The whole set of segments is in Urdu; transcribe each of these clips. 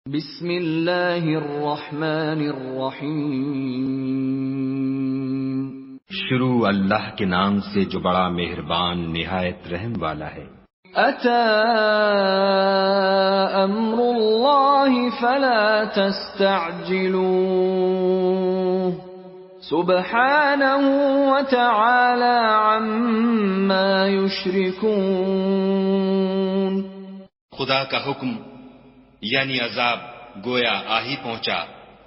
بسم اللہ الرحمن الرحیم۔ شروع اللہ کے نام سے جو بڑا مہربان نہایت رحم والا ہے۔ اتی امر اللہ فلا تستعجلوه سبحانہ وتعالی عما یشرکون۔ خدا کا حکم یعنی عذاب گویا آ ہی پہنچا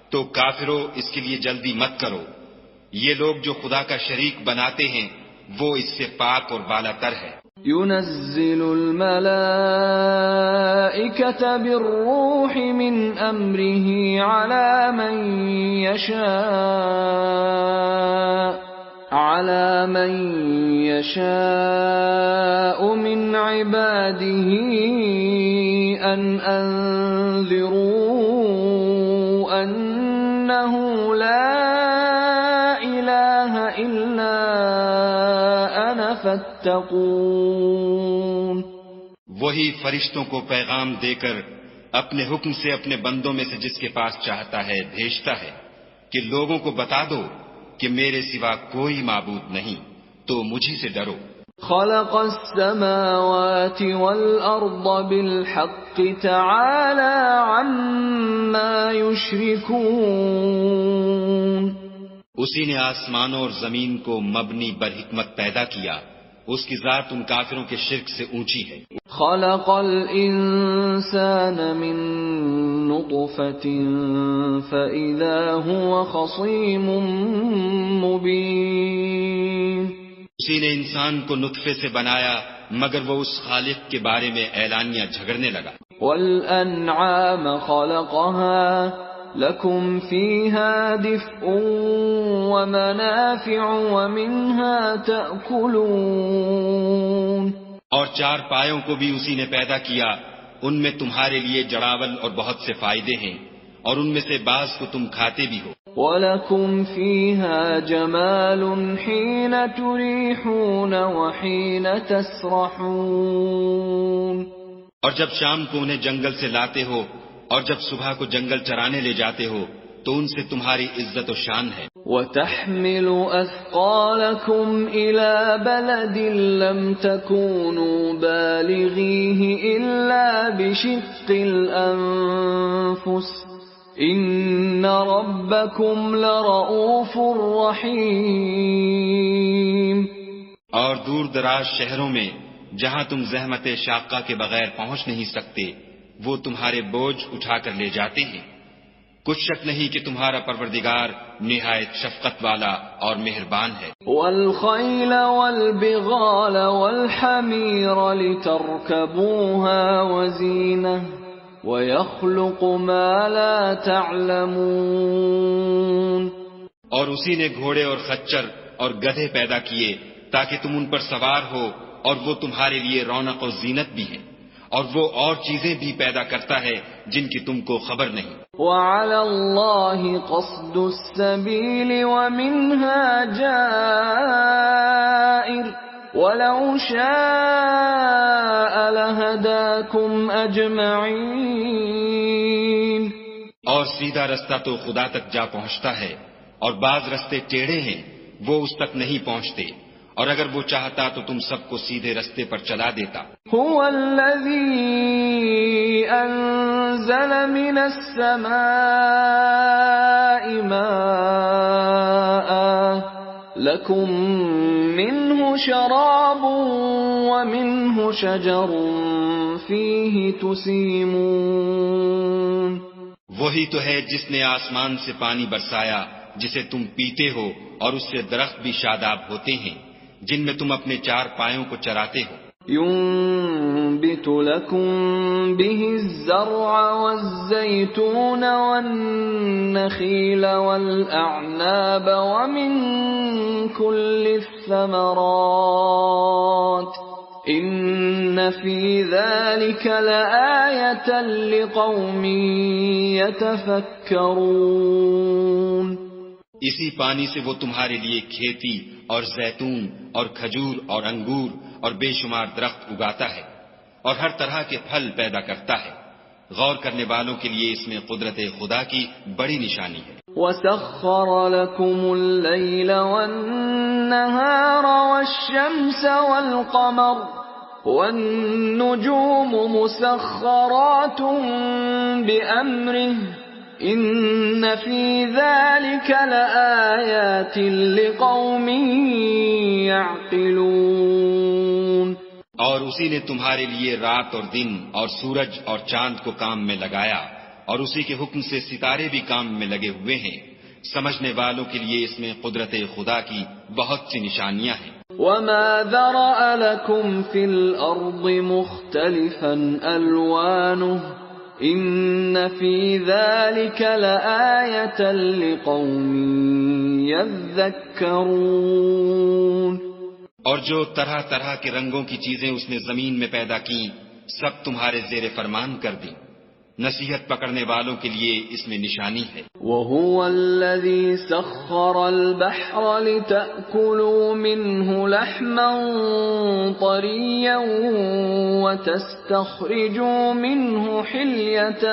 تو کافروں اس کے لیے جلدی مت کرو۔ یہ لوگ جو خدا کا شریک بناتے ہیں وہ اس سے پاک اور بالا تر ہے۔ ينزل الملائكة بالروح من أمره على من يشاء من عباده أن أنذروا أنه لا إله إلا أنا فاتقون۔ وہی فرشتوں کو پیغام دے کر اپنے حکم سے اپنے بندوں میں سے جس کے پاس چاہتا ہے بھیجتا ہے کہ لوگوں کو بتا دو کہ میرے سوا کوئی معبود نہیں تو مجھی سے ڈرو۔ خلق السماوات والأرض بالحق تعالى عما يشركون۔ اسی نے آسمانوں اور زمین کو مبنی بر حکمت پیدا کیا، اس کی ذات ان کافروں کے شرک سے اونچی ہے۔ خلق الانسان من نطفة فإذا هو خصيم مبين۔ اسی نے انسان کو نطفے سے بنایا مگر وہ اس خالق کے بارے میں اعلانیہ جھگڑنے لگا۔ والانعام خلقها لكم فيها دفء ومنافع ومنها تأكلون۔ اور چار پایوں کو بھی اسی نے پیدا کیا، ان میں تمہارے لیے جڑاول اور بہت سے فائدے ہیں اور ان میں سے بعض کو تم کھاتے بھی ہو۔ وَلَكُمْ فِيهَا جَمَالٌ حِينَ تُرِيحُونَ وَحِينَ تَسْرَحُونَ۔ اور جب شام کو انہیں جنگل سے لاتے ہو اور جب صبح کو جنگل چرانے لے جاتے ہو تو ان سے تمہاری عزت و شان ہے۔ وَتَحْمِلُ أَثْقَالَكُمْ إِلَى بَلَدٍ لَمْ تَكُونُوا بَالِغِيهِ إِلَّا بِشِقِّ الْأَنفُسِ إِنَّ رَبَّكُمْ لَرَءُوفٌ رَحِيمٌ۔ اور دور دراز شہروں میں جہاں تم زحمت شاقہ کے بغیر پہنچ نہیں سکتے وہ تمہارے بوجھ اٹھا کر لے جاتے ہیں۔ کچھ شک نہیں کہ تمہارا پروردگار نہایت شفقت والا اور مہربان ہے۔ وَالْخَيْلَ وَالْبِغَالَ وَالْحَمِيرَ لِتَرْكَبُوهَا وَزِينَةً وَيَخْلُقُ مَا لَا تَعْلَمُونَ۔ اور اسی نے گھوڑے اور خچر اور گدھے پیدا کیے تاکہ تم ان پر سوار ہو اور وہ تمہارے لیے رونق و زینت بھی ہے، اور وہ اور چیزیں بھی پیدا کرتا ہے جن کی تم کو خبر نہیں۔ وَعَلَى اللَّهِ قَصْدُ السَّبِيلِ وَمِنْهَا جَائِرٌ وَلَوْ شَاءَ لَهَدَاكُمْ أَجْمَعِينَ۔ اور سیدھا رستہ تو خدا تک جا پہنچتا ہے اور بعض رستے ٹیڑھے ہیں وہ اس تک نہیں پہنچتے، اور اگر وہ چاہتا تو تم سب کو سیدھے رستے پر چلا دیتا۔ هو الذي أنزل من السماء ماء لكم منه شراب ومنه شجر فيه تسيمون۔ وہی تو ہے جس نے آسمان سے پانی برسایا جسے تم پیتے ہو، اور اس سے درخت بھی شاداب ہوتے ہیں جن میں تم اپنے چار پایوں کو چراتے ہو۔ ينبت لكم به الزرع والزيتون والنخيل والأعناب ومن كل الثمرات إن في ذلك لآية لقوم يتفكرون۔ اسی پانی سے وہ تمہارے لیے کھیتی اور زیتون اور کھجور اور انگور اور بے شمار درخت اگاتا ہے اور ہر طرح کے پھل پیدا کرتا ہے۔ غور کرنے والوں کے لیے اس میں قدرت خدا کی بڑی نشانی ہے۔ وَسَخَّرَ لَكُمُ اللَّيْلَ وَالنَّهَارَ وَالشَّمْسَ وَالْقَمَرَ وَالنُّجُومُ مُسَخَّرَاتٌ بِأَمْرِهِ إِنَّ فِي ذَلِكَ لَآيَاتٍ لِقَوْمٍ يَعْقِلُونَ۔ اور اسی نے تمہارے لیے رات اور دن اور سورج اور چاند کو کام میں لگایا، اور اسی کے حکم سے ستارے بھی کام میں لگے ہوئے ہیں۔ سمجھنے والوں کے لیے اس میں قدرت خدا کی بہت سی نشانیاں ہیں۔ وَمَا ذَرَأَ لَكُمْ فِي الْأَرْضِ مُخْتَلِفًا أَلْوَانُهُ إِنَّ فِي ذَلِكَ لَآيَةً لِقَوْمٍ يَذَّكَّرُونَ۔ اور جو طرح طرح کے رنگوں کی چیزیں اس نے زمین میں پیدا کی، سب تمہارے زیر فرمان کر دی، نصیحت پکڑنے والوں کے لیے اس میں نشانی ہے۔ وَهُوَ الَّذِي سَخَّرَ الْبَحْرَ لِتَأْكُلُوا مِنْهُ لَحْمًا طَرِيًّا وَتَسْتَخْرِجُوا مِنْهُ حِلْيَةً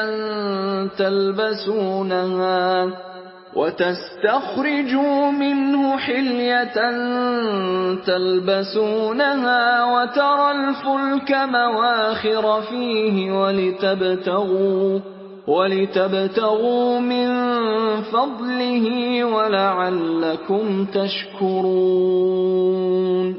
تَلْبَسُونَهَا وَتَرَى الْفُلْكَ مَوَاخِرَ فِيهِ وَلِتَبْتَغُوا مِنْ فَضْلِهِ وَلَعَلَّكُمْ تَشْكُرُونَ۔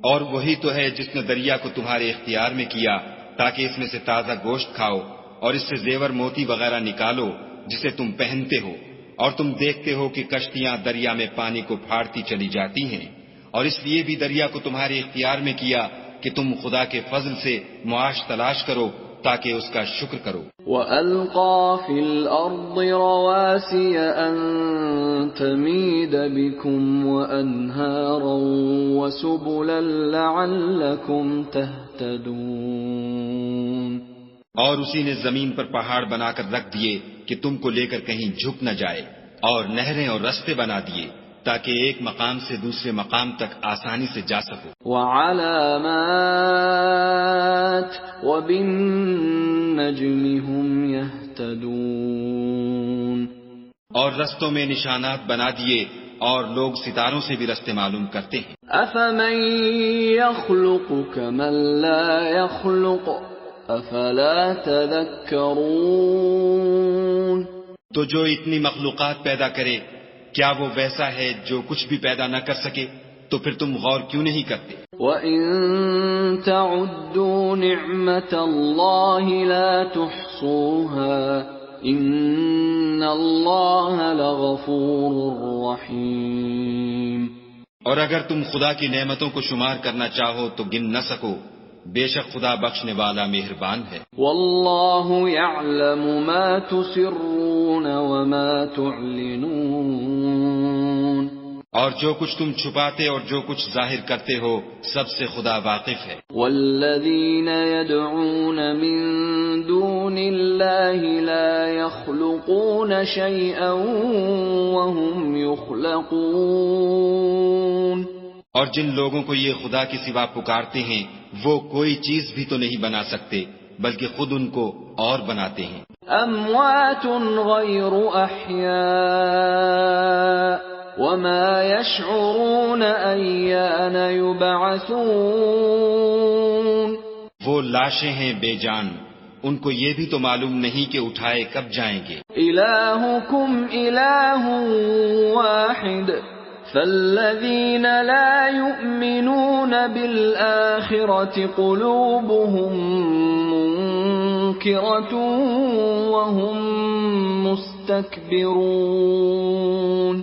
اور وہی تو ہے جس نے دریا کو تمہارے اختیار میں کیا تاکہ اس میں سے تازہ گوشت کھاؤ اور اس سے زیور موتی وغیرہ نکالو جسے تم پہنتے ہو، اور تم دیکھتے ہو کہ کشتیاں دریا میں پانی کو پھاڑتی چلی جاتی ہیں، اور اس لیے بھی دریا کو تمہارے اختیار میں کیا کہ تم خدا کے فضل سے معاش تلاش کرو تاکہ اس کا شکر کرو۔ وَأَلْقَى فِي الْأَرْضِ رَوَاسِيَ أَن تَمِيدَ بِكُمْ وَأَنْهَارًا وَسُبُلًا لَعَلَّكُمْ تَهْتَدُونَ۔ اور اسی نے زمین پر پہاڑ بنا کر رکھ دیے کہ تم کو لے کر کہیں جھک نہ جائے، اور نہریں اور رستے بنا دیے تاکہ ایک مقام سے دوسرے مقام تک آسانی سے جا سکو۔ وَعَلَامَاتٍ وَبِالنَّجْمِ هُمْ يَهْتَدُونَ۔ اور رستوں میں نشانات بنا دیے اور لوگ ستاروں سے بھی رستے معلوم کرتے ہیں۔ أَفَمَن يَخْلُقُ كَمَن لَّا يَخْلُقُ أَفَلَا تَذَكَّرُونَ۔ تو جو اتنی مخلوقات پیدا کرے، کیا وہ ویسا ہے جو کچھ بھی پیدا نہ کر سکے؟ تو پھر تم غور کیوں نہیں کرتے؟ وَإِن تَعُدُّوا نِعْمَةَ اللَّهِ لَا تُحْصُوهَا إِنَّ اللَّهَ لَغَفُورٌ رَّحِيمٌ۔ اور اگر تم خدا کی نعمتوں کو شمار کرنا چاہو تو گن نہ سکو، بے شک خدا بخشنے والا مہربان ہے۔ وَاللَّهُ يَعْلَمُ مَا تُسِرُّونَ وَمَا تُعْلِنُونَ۔ اور جو کچھ تم چھپاتے اور جو کچھ ظاہر کرتے ہو سب سے خدا واقف ہے۔ وَالَّذِينَ يَدْعُونَ مِن دُونِ اللَّهِ لَا يَخْلُقُونَ شَيْئًا وَهُمْ يُخْلَقُونَ۔ اور جن لوگوں کو یہ خدا کے سوا پکارتے ہیں وہ کوئی چیز بھی تو نہیں بنا سکتے بلکہ خود ان کو اور بناتے ہیں۔ أَمْوَاتٌ غَيْرُ أَحْيَاءٍ وَمَا يَشْعُرُونَ أَيَّانَ يُبْعَثُونَ۔ وہ لاشیں ہیں بے جان، ان کو یہ بھی تو معلوم نہیں کہ اٹھائے کب جائیں گے۔ إِلَٰهُكُمْ إِلَٰهٌ وَاحِدٌ فَالَّذِينَ لَا يُؤْمِنُونَ بِالْآخِرَةِ قُلُوبُهُم مُّنكِرَةٌ وَهُم مُسْتَكْبِرُونَ۔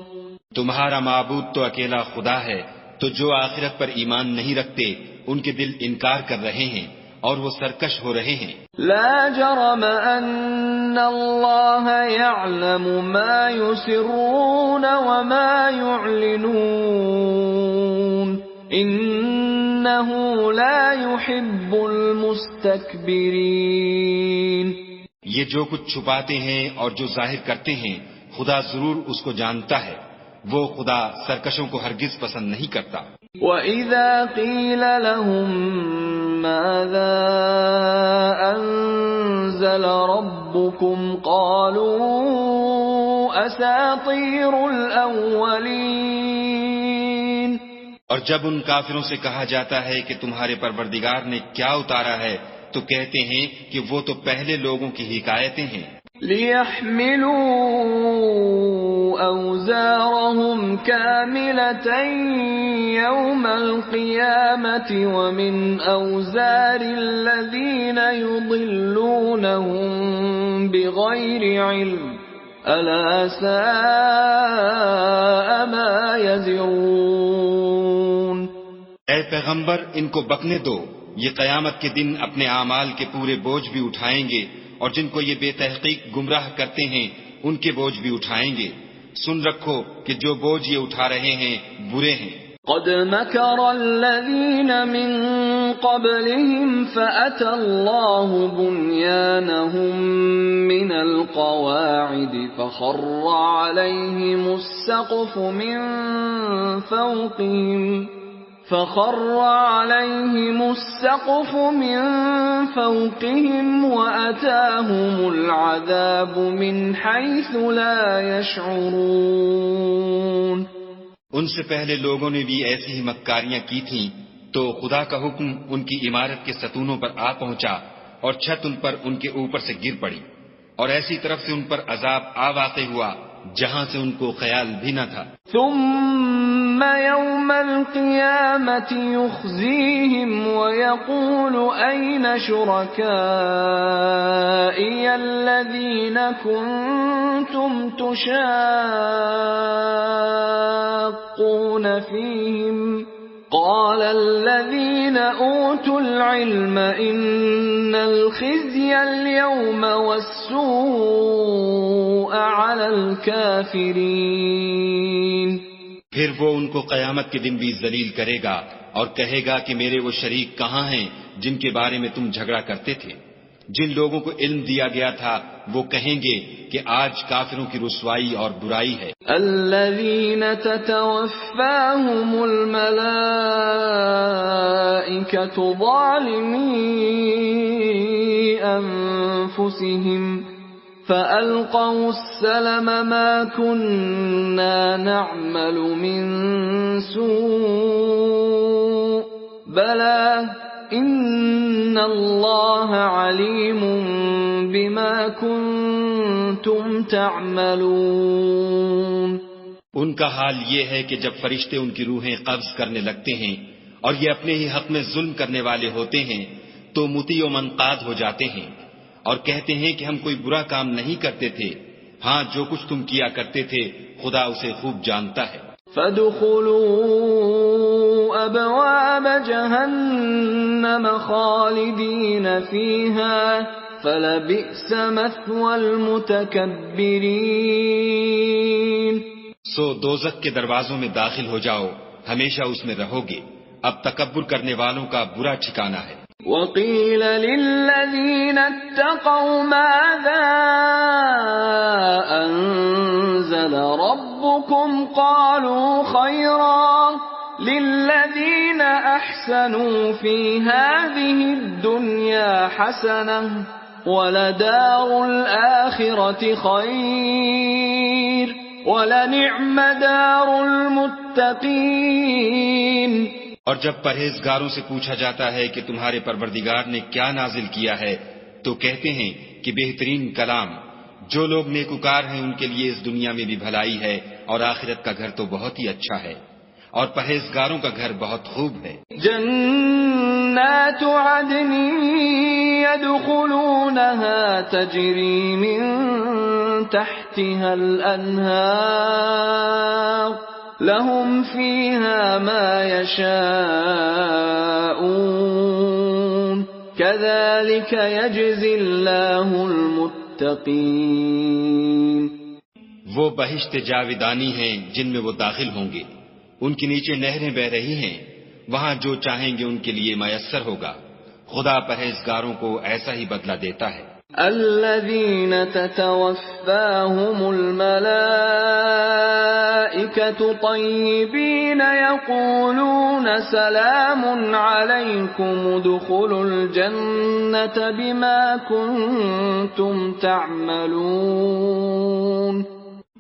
تمہارا معبود تو اکیلا خدا ہے، تو جو آخرت پر ایمان نہیں رکھتے ان کے دل انکار کر رہے ہیں اور وہ سرکش ہو رہے ہیں۔ لا جرم ان اللہ یعلم ما یسرون وما یعلنون انہ لا يحب المستکبرین۔ یہ جو کچھ چھپاتے ہیں اور جو ظاہر کرتے ہیں خدا ضرور اس کو جانتا ہے، وہ خدا سرکشوں کو ہرگز پسند نہیں کرتا۔ وَإِذَا قِيلَ لَهُم مَّاذَا أَنزَلَ أنزل ربكم قالوا أساطير الأولين. اور جب ان کافروں سے کہا جاتا ہے کہ تمہارے پروردگار نے کیا اتارا ہے تو کہتے ہیں کہ وہ تو پہلے لوگوں کی حکایتیں ہیں. لِيَحْمِلُوا أَوْزَارَهُمْ كَامِلَةً يَوْمَ الْقِيَامَةِ وَمِنْ أَوْزَارِ الَّذِينَ يُضِلُّونَهُم بِغَيْرِ عِلْمٍ أَلَا سَاءَ مَا يَزِرُونَ. اے پیغمبر، ان کو بکنے دو، یہ قیامت کے دن اپنے اعمال کے پورے بوجھ بھی اٹھائیں گے، اور جن کو یہ بے تحقیق گمراہ کرتے ہیں ان کے بوجھ بھی اٹھائیں گے. سن رکھو کہ جو بوجھ یہ اٹھا رہے ہیں برے ہیں. قد مكر الذين من قبلهم فأتى الله بنيانهم من القواعد فخر عليهم السقف من فوقهم وأتاهم العذاب من حيث لا يشعرون. ان سے پہلے لوگوں نے بھی ایسی ہی مکاریاں کی تھیں تو خدا کا حکم ان کی عمارت کے ستونوں پر آ پہنچا اور چھت ان پر ان کے اوپر سے گر پڑی، اور ایسی طرف سے ان پر عذاب آ واقع ہوا جہاں سے ان کو خیال بھی نہ تھا. ثم يوم القيامة يخزيهم ويقول أين شركائي الذين كنتم تشاقون فيهم قال الذين أوتوا العلم إن الخزي اليوم والسوء على الكافرين. پھر وہ ان کو قیامت کے دن بھی ذلیل کرے گا اور کہے گا کہ میرے وہ شریک کہاں ہیں جن کے بارے میں تم جھگڑا کرتے تھے. جن لوگوں کو علم دیا گیا تھا وہ کہیں گے کہ آج کافروں کی رسوائی اور برائی ہے. الذين تتوفاهم الملائكة ظالمي أنفسهم فألقوا السلم ما كنا نعمل من سوء بلى إن الله عليم بما كنتم تعملون. ان کا حال یہ ہے کہ جب فرشتے ان کی روحیں قبض کرنے لگتے ہیں اور یہ اپنے ہی حق میں ظلم کرنے والے ہوتے ہیں تو مطیع و منقاد ہو جاتے ہیں اور کہتے ہیں کہ ہم کوئی برا کام نہیں کرتے تھے. ہاں جو کچھ تم کیا کرتے تھے خدا اسے خوب جانتا ہے. فادخلوا ابواب جہنم خالدین فیہا فلبئس مثوى المتکبرین. سو دوزخ کے دروازوں میں داخل ہو جاؤ، ہمیشہ اس میں رہو گے، اب تکبر کرنے والوں کا برا ٹھکانہ ہے. وقيل للذين اتقوا ماذا أنزل ربكم قالوا خيرا للذين أحسنوا في هذه الدنيا حسنة ولدار الآخرة خير ولنعم دار المتقين. اور جب پرہیزگاروں سے پوچھا جاتا ہے کہ تمہارے پروردگار نے کیا نازل کیا ہے تو کہتے ہیں کہ بہترین کلام، جو لوگ نیکوکار ہیں ان کے لیے اس دنیا میں بھی بھلائی ہے اور آخرت کا گھر تو بہت ہی اچھا ہے اور پرہیزگاروں کا گھر بہت خوب ہے. جنات عدن يدخلونها تجری من تحتها الانہار لهم فيها ما يشاءون كذلك يجزي الله المتقين. وہ بہشت جاودانی ہیں جن میں وہ داخل ہوں گے، ان کے نیچے نہریں بہ رہی ہیں، وہاں جو چاہیں گے ان کے لیے میسر ہوگا. خدا پرہیزگاروں کو ایسا ہی بدلہ دیتا ہے. الذين تتوفاهم الملائكة طيبين يقولون سلام عليكم ادخلوا الجنة بما كنتم تعملون.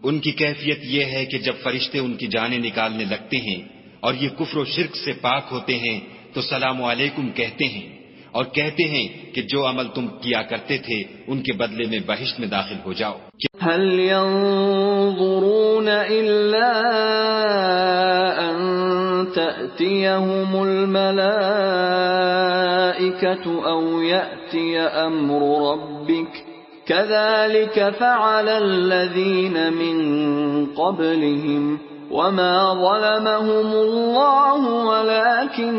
ان کی کیفیت یہ ہے کہ جب فرشتے ان کی جانیں نکالنے لگتے ہیں اور یہ کفر و شرک سے پاک ہوتے ہیں تو سلام علیکم کہتے ہیں اور کہتے ہیں کہ جو عمل تم کیا کرتے تھے ان کے بدلے میں بہشت میں داخل ہو جاؤ. هل ينظرون إلا أن تأتيهم الملائكة أو يأتي أمر ربك كذلك فعل الذين من قبلهم وما ظلمهم الله ولكن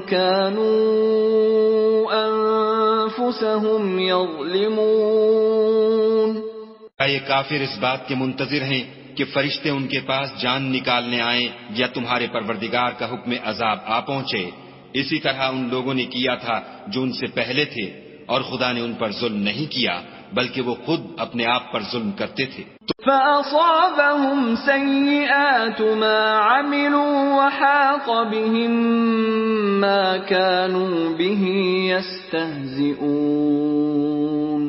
كانوا أنفسهم يظلمون. یہ کافر اس بات کے منتظر ہیں کہ فرشتے ان کے پاس جان نکالنے آئیں یا تمہارے پروردگار کا حکم عذاب آ پہنچے. اسی طرح ان لوگوں نے کیا تھا جو ان سے پہلے تھے اور خدا نے ان پر ظلم نہیں کیا بلکہ وہ خود اپنے آپ پر ظلم کرتے تھے. فَأَصَابَهُمْ سَيِّئَاتُ مَا عَمِلُوا وَحَاقَ بِهِم مَّا كَانُوا بِهِ يَسْتَهْزِئُونَ.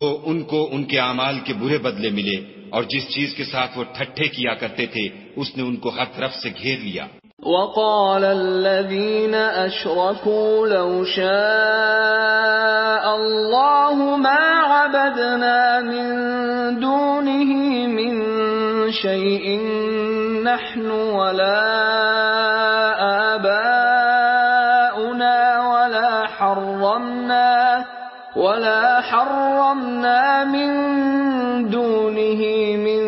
تو ان کو ان کے اعمال کے برے بدلے ملے اور جس چیز کے ساتھ وہ ٹھٹھے کیا کرتے تھے اس نے ان کو ہر طرف سے گھیر لیا. وَقَالَ الَّذِينَ أَشْرَكُوا لَوْ شَاءَ اللَّهُ مَا عَبَدْنَا مِن دُونِهِ مِن شَيْءٍ نَحْنُ وَلَا آبَاؤُنَا وَلَا حَرَّمْنَا مِن دُونِهِ مِن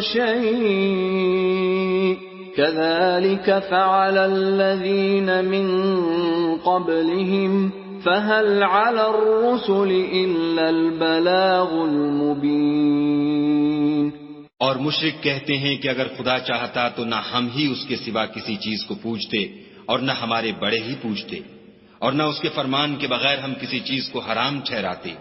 شَيْءٍ كَذَلِكَ فَعَلَ الَّذِينَ مِن قَبْلِهِمْ فَهَلْ عَلَى الرُّسُلِ إِلَّا الْبَلَاغُ الْمُبِينُ. اور مشرک کہتے ہیں کہ اگر خدا چاہتا تو نہ ہم ہی اس کے سوا کسی چیز کو پوجتے اور نہ ہمارے بڑے ہی پوجتے اور نہ اس کے فرمان کے بغیر ہم کسی چیز کو حرام ٹھہراتے.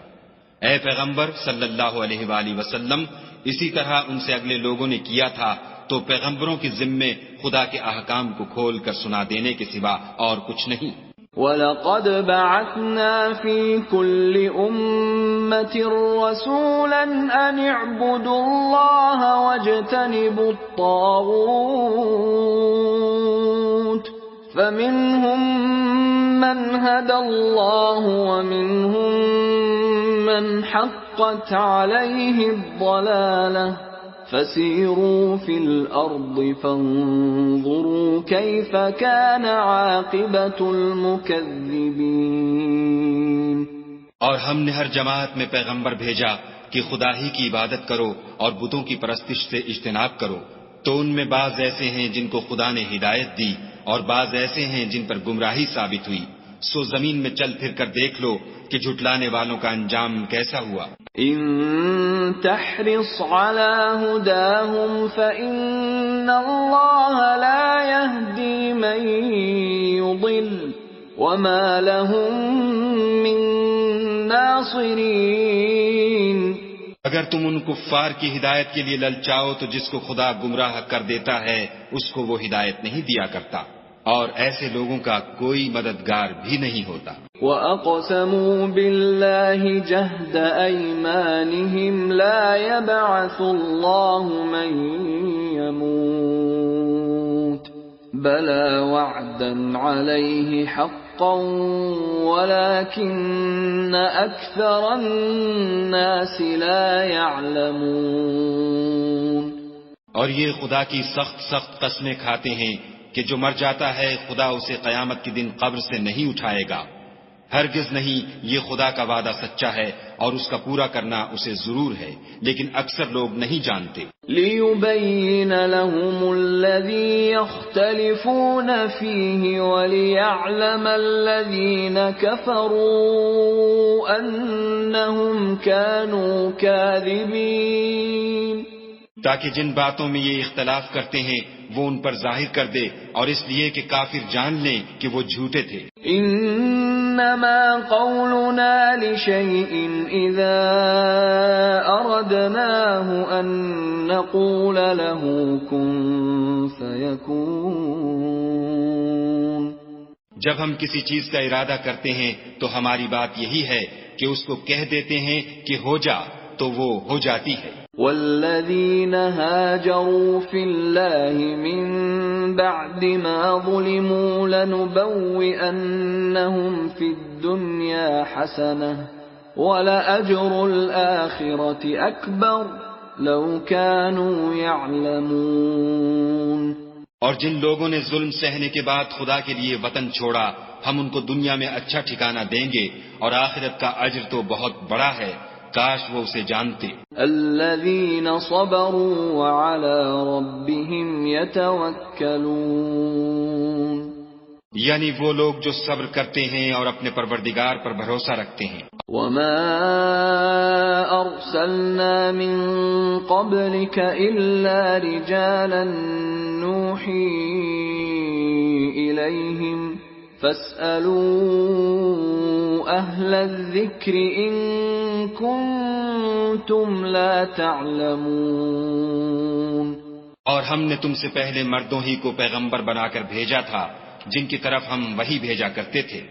اے پیغمبر صلی اللہ علیہ وآلہ وسلم اسی طرح ان سے اگلے لوگوں نے کیا تھا تو پیغمبروں کے ذمے خدا کے احکام کو کھول کر سنا دینے کے سوا اور کچھ نہیں. وَلَقَدْ بَعَثْنَا فِي كُلِّ أُمَّةٍ رَسُولًا أَنِ اعْبُدُوا اللَّهَ وَاجْتَنِبُوا الطَّاغُوتَ فَمِنْهُمْ مَنْ هَدَى اللَّهُ وَمِنْهُمْ مَنْ حَقَّتْ عَلَيْهِ الضَّلَالَةُ فَسِيرُوا فِي الْأَرْضِ فَانظُرُوا كَيْفَ كَانَ عَاقِبَةُ الْمُكَذِّبِينَ. اور ہم نے ہر جماعت میں پیغمبر بھیجا کہ خدا ہی کی عبادت کرو اور بتوں کی پرستش سے اجتناب کرو. تو ان میں بعض ایسے ہیں جن کو خدا نے ہدایت دی اور بعض ایسے ہیں جن پر گمراہی ثابت ہوئی. سو زمین میں چل پھر کر دیکھ لو کہ جھٹلانے والوں کا انجام کیسا ہوا. ان تحرص على هداهم فإن الله لا يهدي من يضل وما لهم من ناصرين. اگر تم ان کفار کی ہدایت کے لیے للچاؤ تو جس کو خدا گمراہ کر دیتا ہے اس کو وہ ہدایت نہیں دیا کرتا اور ایسے لوگوں کا کوئی مددگار بھی نہیں ہوتا. وَأَقْسَمُوا بِاللَّهِ جَهْدَ أَيْمَانِهِمْ لَا يَبْعَثُ اللَّهُ مَن يَمُوتُ بَلَى وَعْدًا عَلَيْهِ حَقًّا وَلَكِنَّ أَكْثَرَ النَّاسِ لَا يَعْلَمُونَ. اور یہ خدا کی سخت قسمیں کھاتے ہیں کہ جو مر جاتا ہے خدا اسے قیامت کے دن قبر سے نہیں اٹھائے گا. ہرگز نہیں، یہ خدا کا وعدہ سچا ہے اور اس کا پورا کرنا اسے ضرور ہے، لیکن اکثر لوگ نہیں جانتے. لِيُبَيِّنَ لَهُمُ الَّذِي يَخْتَلِفُونَ فِيهِ وَلِيَعْلَمَ الَّذِينَ كَفَرُوا أَنَّهُمْ كَانُوا كَاذِبِينَ. تاکہ جن باتوں میں یہ اختلاف کرتے ہیں وہ ان پر ظاہر کر دے اور اس لیے کہ کافر جان لیں کہ وہ جھوٹے تھے. إِنَّ إنما قولنا لشيء إذا أردناه أن نقول له كن فيكون. جب ہم کسی چیز کا ارادہ کرتے ہیں تو ہماری بات یہی ہے کہ اس کو کہہ دیتے ہیں کہ ہو جا تو وہ ہو جاتی ہے. والذين هاجروا في الله من بعد ما ظلموا لنبوئنهم في الدنيا حسنة ولأجر الآخرة أكبر لو كانوا يعلمون. اور جن لوگوں نے ظلم سہنے کے بعد خدا کے لیے وطن چھوڑا ہم ان کو دنیا میں اچھا ٹھکانہ دیں گے اور آخرت کا اجر تو بہت بڑا ہے، کاش وہ اسے جانتے. الذين صبروا وعلى ربهم يتوكلون. یعنی وہ لوگ جو صبر کرتے ہیں اور اپنے پروردگار پر بھروسہ رکھتے ہیں. وما أرسلنا من قبلك إلا رجالا نوحي إليهم فاسألوا أهل الذكر إن كنتم لا تعلمون. اور ہم نے تم سے پہلے مردوں ہی کو پیغمبر بنا کر بھیجا تھا جن کی طرف ہم وحی بھیجا کرتے تھے.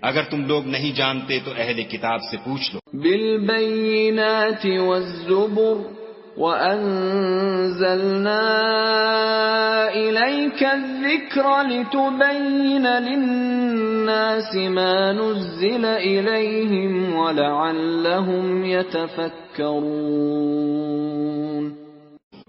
اگر تم لوگ نہیں جانتے تو اہل کتاب سے پوچھ لو. بالبينات والزبر وأنزلنا إليك الذكر لتبين للناس ما نزل إليهم ولعلهم يتفكرون.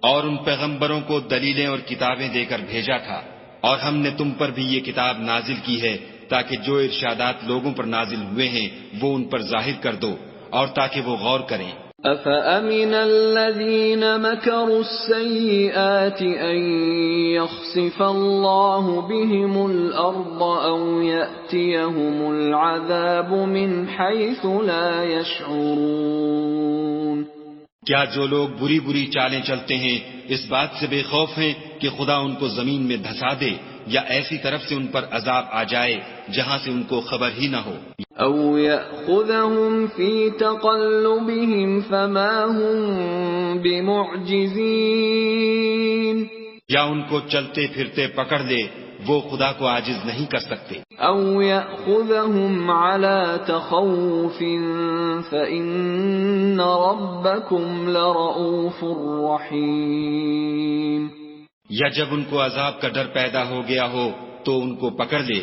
اور ان پیغمبروں کو دلیلیں اور کتابیں دے کر بھیجا تھا اور ہم نے تم پر بھی یہ کتاب نازل کی ہے تاکہ جو ارشادات لوگوں پر نازل ہوئے ہیں وہ ان پر ظاہر کر دو اور تاکہ وہ غور کریں. أَفَأَمِنَ الَّذِينَ مَكَرُوا السَّيِّئَاتِ أَن يَخْسِفَ اللَّهُ بِهِمُ الْأَرْضَ أَوْ يَأْتِيَهُمُ الْعَذَابُ مِنْ حَيْثُ لَا يَشْعُرُونَ. کیا جو لوگ بری بری چالیں چلتے ہیں اس بات سے بے خوف ہیں کہ خدا ان کو زمین میں دھسا دے یا ایسی طرف سے ان پر عذاب آ جائے جہاں سے ان کو خبر ہی نہ ہو. أَوْ يَأْخُذَهُمْ فِي تَقَلُّبِهِمْ فَمَا هُمْ بِمُعْجِزِينَ. یا ان کو چلتے پھرتے پکڑ لے وہ خدا کو عاجز نہیں کر سکتے. أَوْ يَأْخُذَهُمْ عَلَى تَخَوُّفٍ فَإِنَّ رَبَّكُمْ لَرَءُوفٌ رَحِيمٌ. یا جب ان کو عذاب کا ڈر پیدا ہو گیا ہو تو ان کو پکڑ لے،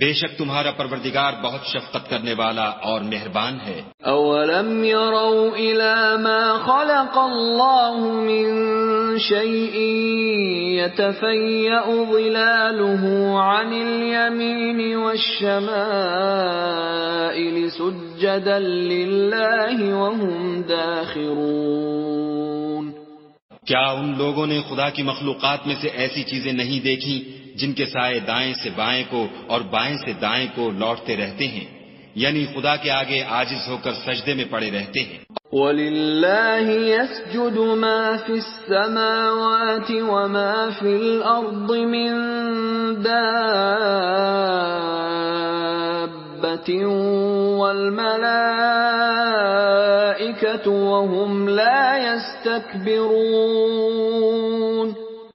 بے شک تمہارا پروردگار بہت شفقت کرنے والا اور مہربان ہے. أَوَلَمْ يَرَوْا إِلَى مَا خَلَقَ اللَّهُ مِنْ شَيْءٍ يَتَفَيَّأُ ظِلَالُهُ عَنِ الْيَمِينِ وَالشَّمَائِلِ سُجَّدًا لِلَّهِ وَهُمْ دَاخِرُونَ. کیا ان لوگوں نے خدا کی مخلوقات میں سے ایسی چیزیں نہیں دیکھی جن کے سائے دائیں سے بائیں کو اور بائیں سے دائیں کو لوٹتے رہتے ہیں، یعنی خدا کے آگے عاجز ہو کر سجدے میں پڑے رہتے ہیں. وَلِلَّهِ يَسْجُدُ مَا فِي السَّمَاوَاتِ وَمَا فِي الْأَرْضِ مِن دَابَّةٍ وَالْمَلَائِكَةُ وَهُمْ لَا يَسْتَكْبِرُونَ.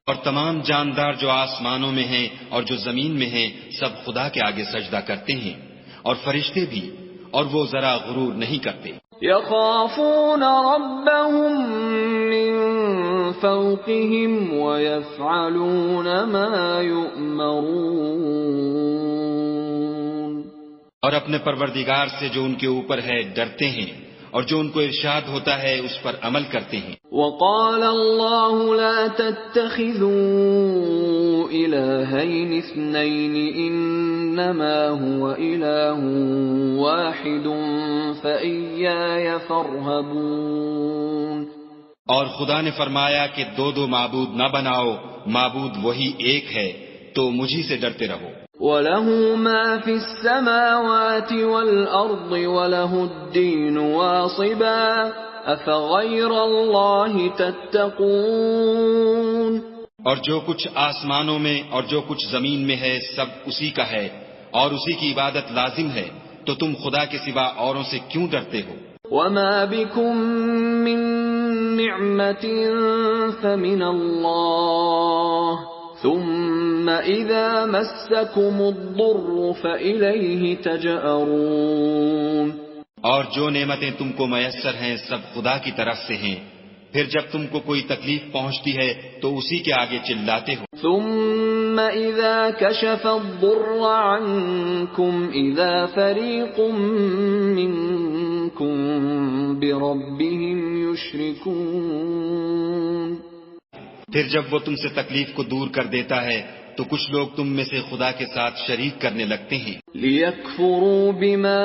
اور تمام جاندار جو آسمانوں میں ہیں اور جو زمین میں ہیں سب خدا کے آگے سجدہ کرتے ہیں اور فرشتے بھی، اور وہ ذرا غرور نہیں کرتے. يَخَافُونَ رَبَّهُم مِّن فَوْقِهِمْ وَيَفْعَلُونَ مَا يُؤْمَرُونَ. اور اپنے پروردگار سے جو ان کے اوپر ہے ڈرتے ہیں اور جو ان کو ارشاد ہوتا ہے اس پر عمل کرتے ہیں. وَقَالَ اللَّهُ لَا تَتَّخِذُوا إِلَٰهَيْنِ اثْنَيْنِ إِنَّمَا هُوَ إِلَٰهٌ وَاحِدٌ فَإِيَّايَ فَارْهَبُونِ. اور خدا نے فرمایا کہ دو معبود نہ بناؤ، معبود وہی ایک ہے تو مجھی سے ڈرتے رہو. وَلَهُ مَا فِي السَّمَاوَاتِ وَالْأَرْضِ وَلَهُ الدِّينُ وَاصِبًا أَفَغَيْرَ اللَّهِ تَتَّقُونَ. اور جو کچھ آسمانوں میں اور جو کچھ زمین میں ہے سب اسی کا ہے اور اسی کی عبادت لازم ہے، تو تم خدا کے سوا اوروں سے کیوں ڈرتے ہو؟ وما بكم من نعمة فمن الله ثم إذا مسكم الضر فإليه تجأرون۔ اور جو نعمتیں تم کو میسر ہیں سب خدا کی طرف سے ہیں، پھر جب تم کو کوئی تکلیف پہنچتی ہے تو اسی کے آگے چلاتے ہو۔ ثم إذا كشف الضر عنكم إذا فريق منكم بربهم يشركون۔ پھر جب وہ تم سے تکلیف کو دور کر دیتا ہے تو کچھ لوگ تم میں سے خدا کے ساتھ شریک کرنے لگتے ہیں۔ لِيَكْفُرُوا بِمَا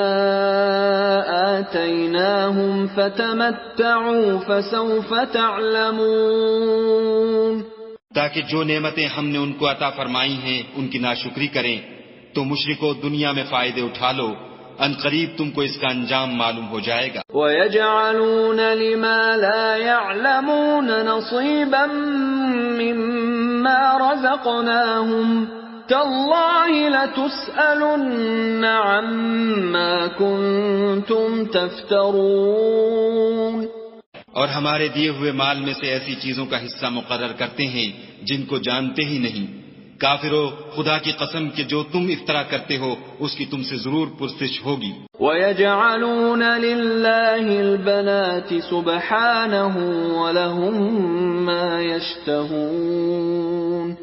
آتَيْنَاهُمْ فَتَمَتَّعُوا فَسَوْفَ تَعْلَمُونَ۔ تاکہ جو نعمتیں ہم نے ان کو عطا فرمائی ہیں ان کی ناشکری کریں تو مشرکو دنیا میں فائدے اٹھا لو، ان قریب تم کو اس کا انجام معلوم ہو جائے گا۔ وَيَجْعَلُونَ لِمَا لَا يَعْلَمُونَ نَصِيبًا مِّمَّا رَزَقْنَاهُمْ تَاللَّهِ لَتُسْأَلُنَّ عَمَّا كُنتُمْ تَفْتَرُونَ۔ اور ہمارے دیے ہوئے مال میں سے ایسی چیزوں کا حصہ مقرر کرتے ہیں جن کو جانتے ہی نہیں۔ کافرو، خدا کی قسم کہ جو تم افطرا کرتے ہو اس کی تم سے ضرور پرسش ہوگی۔ وَيَجْعَلُونَ لِلَّهِ الْبَنَاتِ سُبْحَانَهُ وَلَهُم مَّا يَشْتَهُونَ۔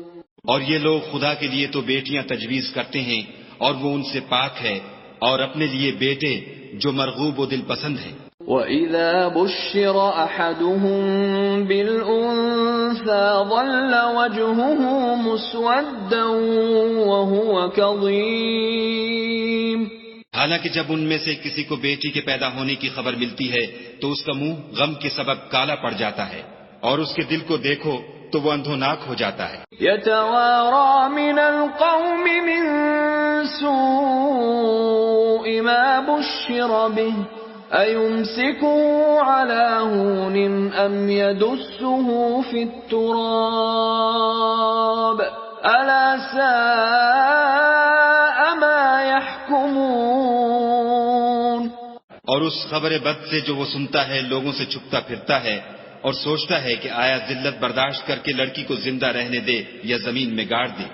اور یہ لوگ خدا کے لیے تو بیٹیاں تجویز کرتے ہیں اور وہ ان سے پاک ہے، اور اپنے لیے بیٹے جو مرغوب و دل پسند ہیں۔ وَإِذَا بُشِّرَ أَحَدُهُم بِالْأُنثَىٰ ظَلَّ وَجْهُهُ مُسْوَدًّا وَهُوَ كَظِيمٌ۔ حالانکہ جب ان میں سے کسی کو بیٹی کے پیدا ہونے کی خبر ملتی ہے تو اس کا منہ غم کے سبب کالا پڑ جاتا ہے، اور اس کے دل کو دیکھو تو وہ اندھوناک ہو جاتا ہے۔ يَتَوَارَىٰ مِنَ الْقَوْمِ مِن سُوءِ مَا بُشِّرَ بِهِ أَيُمْسِكُهُ عَلَىٰ هُونٍ أَمْ يَدُسُّهُ فِي التُّرَابِ أَلَا سَاءَ مَا يَحْكُمُونَ۔ اور اس خبر بد سے جو وہ سنتا ہے لوگوں سے چھپتا پھرتا ہے اور سوچتا ہے کہ آیا ذلت برداشت کر کے لڑکی کو زندہ رہنے دے یا زمین میں گاڑ دے۔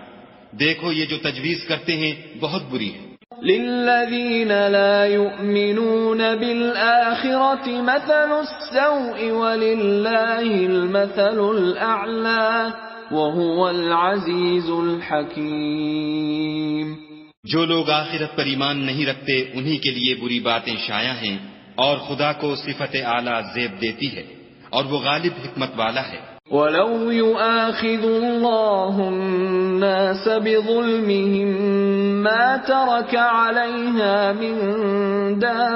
دیکھو یہ جو تجویز کرتے ہیں بہت بری ہے۔ لِلَّذِينَ لَا يُؤْمِنُونَ بِالْآخِرَةِ مَثَلُ السَّوْءِ وَلِلَّهِ الْمَثَلُ الْأَعْلَى وَهُوَ الْعَزِيزُ الْحَكِيمُ۔ جو لوگ آخرت پر ایمان نہیں رکھتے انہی کے لیے بری باتیں شائع ہیں، اور خدا کو صفت اعلیٰ زیب دیتی ہے، اور وہ غالب حکمت والا ہے۔ وَلَوْ يُؤَاخِذُ اللَّهُ النَّاسَ بِظُلْمِهِم مَّا تَرَكَ عَلَيْهَا مِن دَابَّةٍ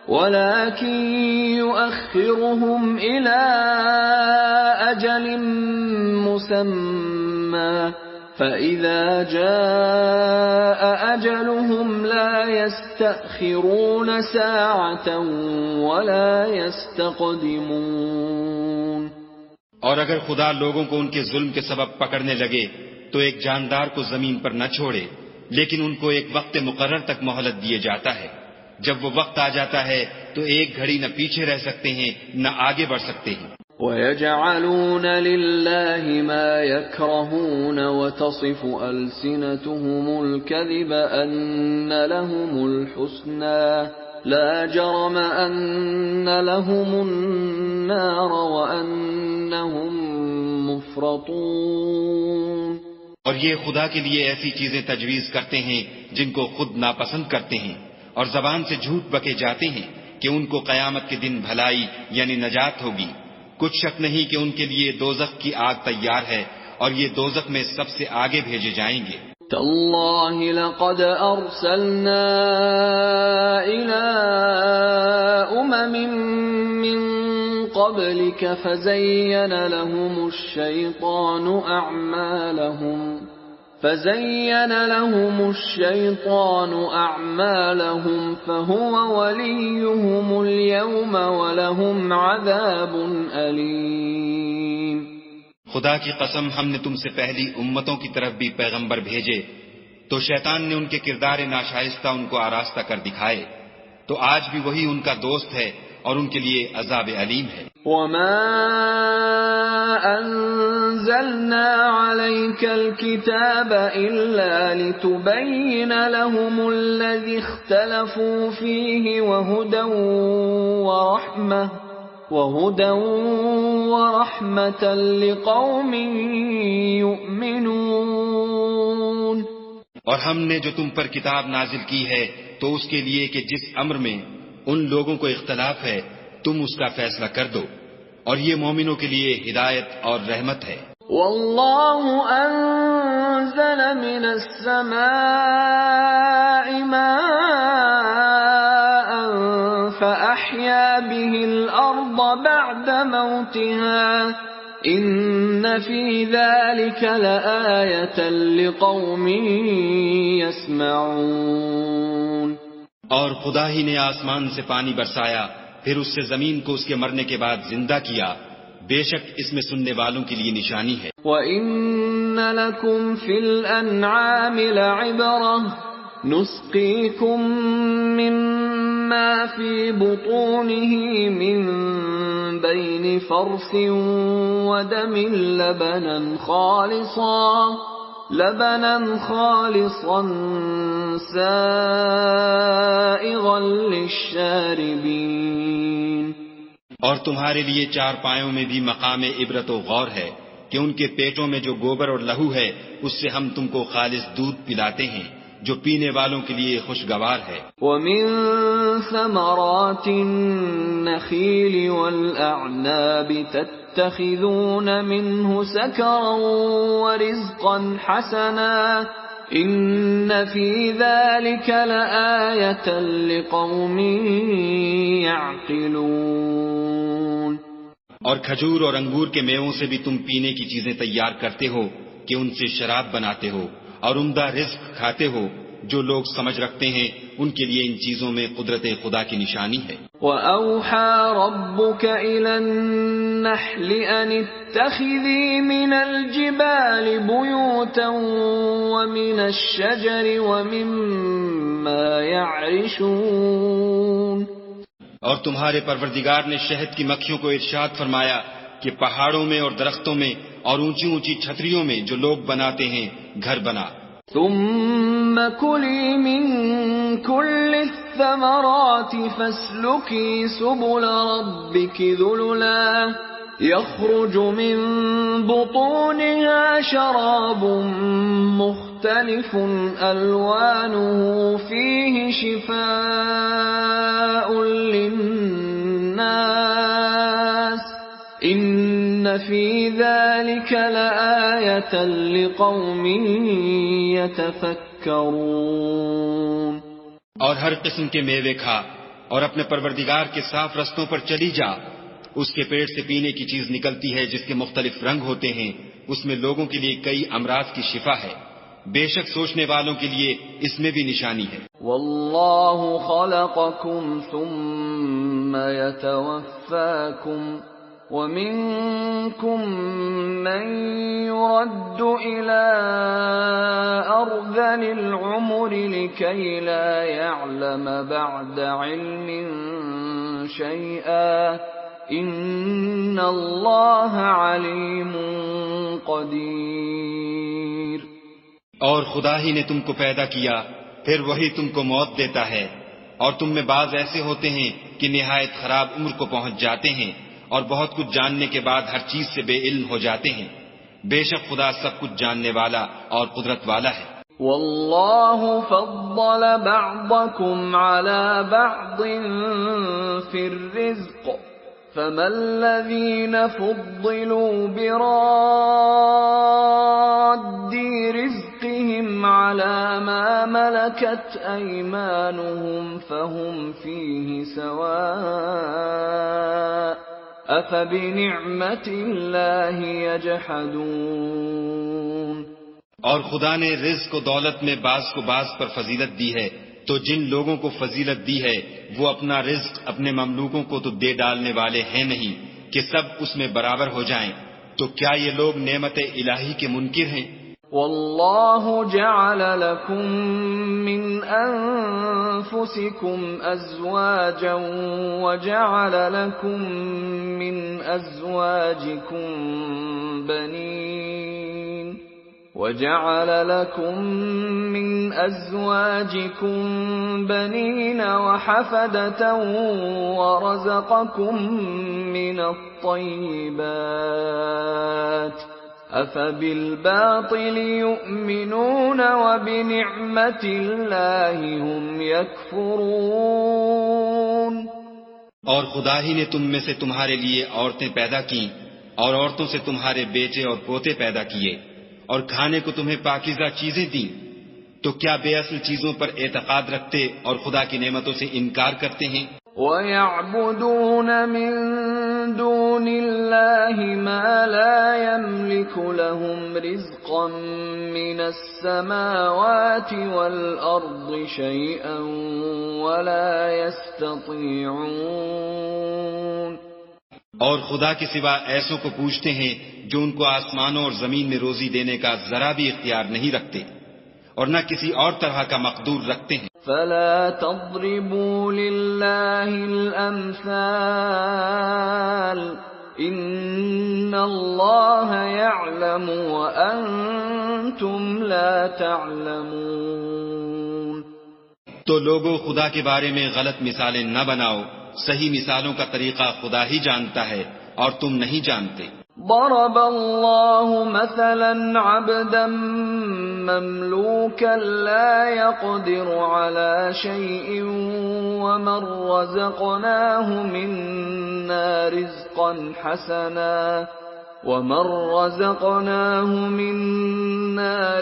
وَلَكِن يُؤَخِّرُهُمْ إِلَىٰ أَجَلٍ مُّسَمًّى فَإِذَا جَاءَ أَجَلُهُمْ لَا يَسْتَأْخِرُونَ سَاعَةً وَلَا يَسْتَقْدِمُونَ۔ اور اگر خدا لوگوں کو ان کے ظلم کے سبب پکڑنے لگے تو ایک جاندار کو زمین پر نہ چھوڑے، لیکن ان کو ایک وقت مقرر تک مہلت دیے جاتا ہے۔ جب وہ وقت آ جاتا ہے تو ایک گھڑی نہ پیچھے رہ سکتے ہیں نہ آگے بڑھ سکتے ہیں۔ وَيَجْعَلُونَ لِلَّهِ مَا يَكْرَهُونَ وَتَصِفُ أَلْسِنَتُهُمُ الْكَذِبَ أَنَّ لَهُمُ الْحُسْنَىٰ لَا جَرَمَ أَنَّ لَهُمُ النَّارَ وَأَنَّهُمْ مُفْرَطُونَ۔ اور یہ خدا کے لیے ایسی چیزیں تجویز کرتے ہیں جن کو خود ناپسند کرتے ہیں، اور زبان سے جھوٹ بکے جاتے ہیں کہ ان کو قیامت کے دن بھلائی یعنی نجات ہوگی۔ کچھ شک نہیں کہ ان کے لیے دوزخ کی آگ تیار ہے، اور یہ دوزخ میں سب سے آگے بھیجے جائیں گے۔ تَاللَّهِ لَقَدْ أَرْسَلْنَا إِلَىٰ أُمَمٍ مِّن قَبْلِكَ فَزَيَّنَ لَهُمُ الشَّيْطَانُ أَعْمَالَهُمْ فَهُوَ وَلِيُّهُمُ الْيَوْمَ وَلَهُمْ عَذَابٌ أَلِيمٌ۔ خدا کی قسم ہم نے تم سے پہلی امتوں کی طرف بھی پیغمبر بھیجے تو شیطان نے ان کے کردار ناشائستہ ان کو آراستہ کر دکھائے، تو آج بھی وہی ان کا دوست ہے اور ان کے لیے عذاب علیم ہے۔ وَمَا أَنزَلْنَا عَلَيْكَ الْكِتَابَ إِلَّا لِتُبَيِّنَ لَهُمُ الَّذِي اخْتَلَفُوا فِيهِ وَهُدًى وَرَحْمَةً لِقَوْمٍ يُؤْمِنُونَ۔ اور ہم نے جو تم پر کتاب نازل کی ہے تو اس کے لیے کہ جس امر میں ان لوگوں کو اختلاف ہے تم اس کا فیصلہ کر دو، اور یہ مومنوں کے لیے ہدایت اور رحمت ہے۔ واللہ انزل من السماء ماء فأحيا به الأرض بعد موتها ان فی ذلک لآیۃ لقوم یسمعون۔ اور خدا ہی نے آسمان سے پانی برسایا، پھر اس سے زمین کو اس کے مرنے کے بعد زندہ کیا، بے شک اس میں سننے والوں کے لیے نشانی ہے۔ وَإِنَّ لَكُمْ فِي الْأَنْعَامِ لَعِبْرَةً نُسْقِيكُم مِّمَّا فِي بُطُونِهِ مِن بَيْنِ فَرْثٍ وَدَمٍ لَبَنًا خَالِصًا سَائِغًا لِلشَّارِبِينَ۔ اور تمہارے لیے چار پایوں میں بھی مقام عبرت و غور ہے کہ ان کے پیٹوں میں جو گوبر اور لہو ہے اس سے ہم تم کو خالص دودھ پلاتے ہیں جو پینے والوں کے لیے خوشگوار ہے۔ وَمِن ثَمَرَاتِ النَّخِيلِ وَالْأَعْنَابِ تَتَّخِذُونَ مِنْهُ سَكَرًا وَرِزْقًا حَسَنًا إِنَّ فِي ذَلِكَ لَآيَةً لِقَوْمٍ يَعْقِلُونَ۔ اور کھجور اور انگور کے میووں سے بھی تم پینے کی چیزیں تیار کرتے ہو کہ ان سے شراب بناتے ہو، اور عمدہ رزق کھاتے ہو، جو لوگ سمجھ رکھتے ہیں ان کے لیے ان چیزوں میں قدرت خدا کی نشانی ہے۔ وَأَوْحَى رَبُّكَ إِلَى النَّحْلِ أَنِ اتَّخِذِي مِنَ الْجِبَالِ بُيُوتًا وَمِنَ الشَّجَرِ وَمِمَّا يَعْرِشُونَ۔ اور تمہارے پروردگار نے شہد کی مکھیوں کو ارشاد فرمایا کہ پہاڑوں میں اور درختوں میں اور اونچی اونچی چھتریوں میں جو لوگ بناتے ہیں گھر بنا۔ ثم كلي من كل الثمرات فاسلكي سبل ربك ذللا يخرج من بطونها شراب مختلف ألوانه فيه شفاء للناس إن في ذلك لآية لقوم يتفكرون۔ اور ہر قسم کے میوے کھا اور اپنے پروردگار کے صاف رستوں پر چلی جا، اس کے پیٹ سے پینے کی چیز نکلتی ہے جس کے مختلف رنگ ہوتے ہیں، اس میں لوگوں کے لیے کئی امراض کی شفا ہے، بے شک سوچنے والوں کے لیے اس میں بھی نشانی ہے۔ واللہ خلقکم ثم یتوفاکم ومنكم من يرد إلى أرذل العمر لكي لا يعلم بعد علم شيئا إن الله عليم قدير۔ اور خدا ہی نے تم کو پیدا کیا، پھر وہی تم کو موت دیتا ہے، اور تم میں بعض ایسے ہوتے ہیں کہ نہایت خراب عمر کو پہنچ جاتے ہیں اور بہت کچھ جاننے کے بعد ہر چیز سے بے علم ہو جاتے ہیں، بے شک خدا سب کچھ جاننے والا اور قدرت والا ہے۔ واللہ فضل بعضکم علی بعض فی الرزق فما الذین فضلوا براد رزقهم على ما ملكت ایمانهم فهم فیہ سواء افبنعمت اللہ یجحدون۔ اور خدا نے رزق و دولت میں بعض کو بعض پر فضیلت دی ہے، تو جن لوگوں کو فضیلت دی ہے وہ اپنا رزق اپنے مملوکوں کو تو دے ڈالنے والے ہیں نہیں کہ سب اس میں برابر ہو جائیں، تو کیا یہ لوگ نعمت الہی کے منکر ہیں؟ واللہ جعل لکم من انفسکم ازواجا وجعل لکم من ازواجکم بنین وجعل لكم من أزواجكم بنين وحفدة ورزقكم من الطيبات أفبالباطل يؤمنون وبنعمة الله هم يكفرون۔ اور خدا ہی نے تم میں سے تمہارے لیے عورتیں پیدا کی اور عورتوں سے تمہارے بیٹے اور پوتے پیدا کیے اور کھانے کو تمہیں پاکیزہ چیزیں دیں، تو کیا بے اصل چیزوں پر اعتقاد رکھتے اور خدا کی نعمتوں سے انکار کرتے ہیں؟ وَيَعْبُدُونَ مِن دُونِ اللَّهِ مَا لَا يَمْلِكُ لَهُمْ رِزْقًا مِّنَ السَّمَاوَاتِ وَالْأَرْضِ شَيْئًا وَلَا يَسْتَطِيعُونَ۔ اور خدا کے سوا ایسوں کو پوچھتے ہیں جو ان کو آسمانوں اور زمین میں روزی دینے کا ذرا بھی اختیار نہیں رکھتے اور نہ کسی اور طرح کا مقدور رکھتے ہیں۔ فَلَا تَضْرِبُوا لِلَّهِ الْأَمْثَالَ إِنَّ اللَّهَ يَعْلَمُ وَأَنْتُمْ لَا تَعْلَمُونَ۔ تو لوگوں خدا کے بارے میں غلط مثالیں نہ بناؤ، صحیح مثالوں کا طریقہ خدا ہی جانتا ہے اور تم نہیں جانتے۔ ضرب الله مثلا عبدا مملوكا لا يقدر على شيء ومن رزقناه منا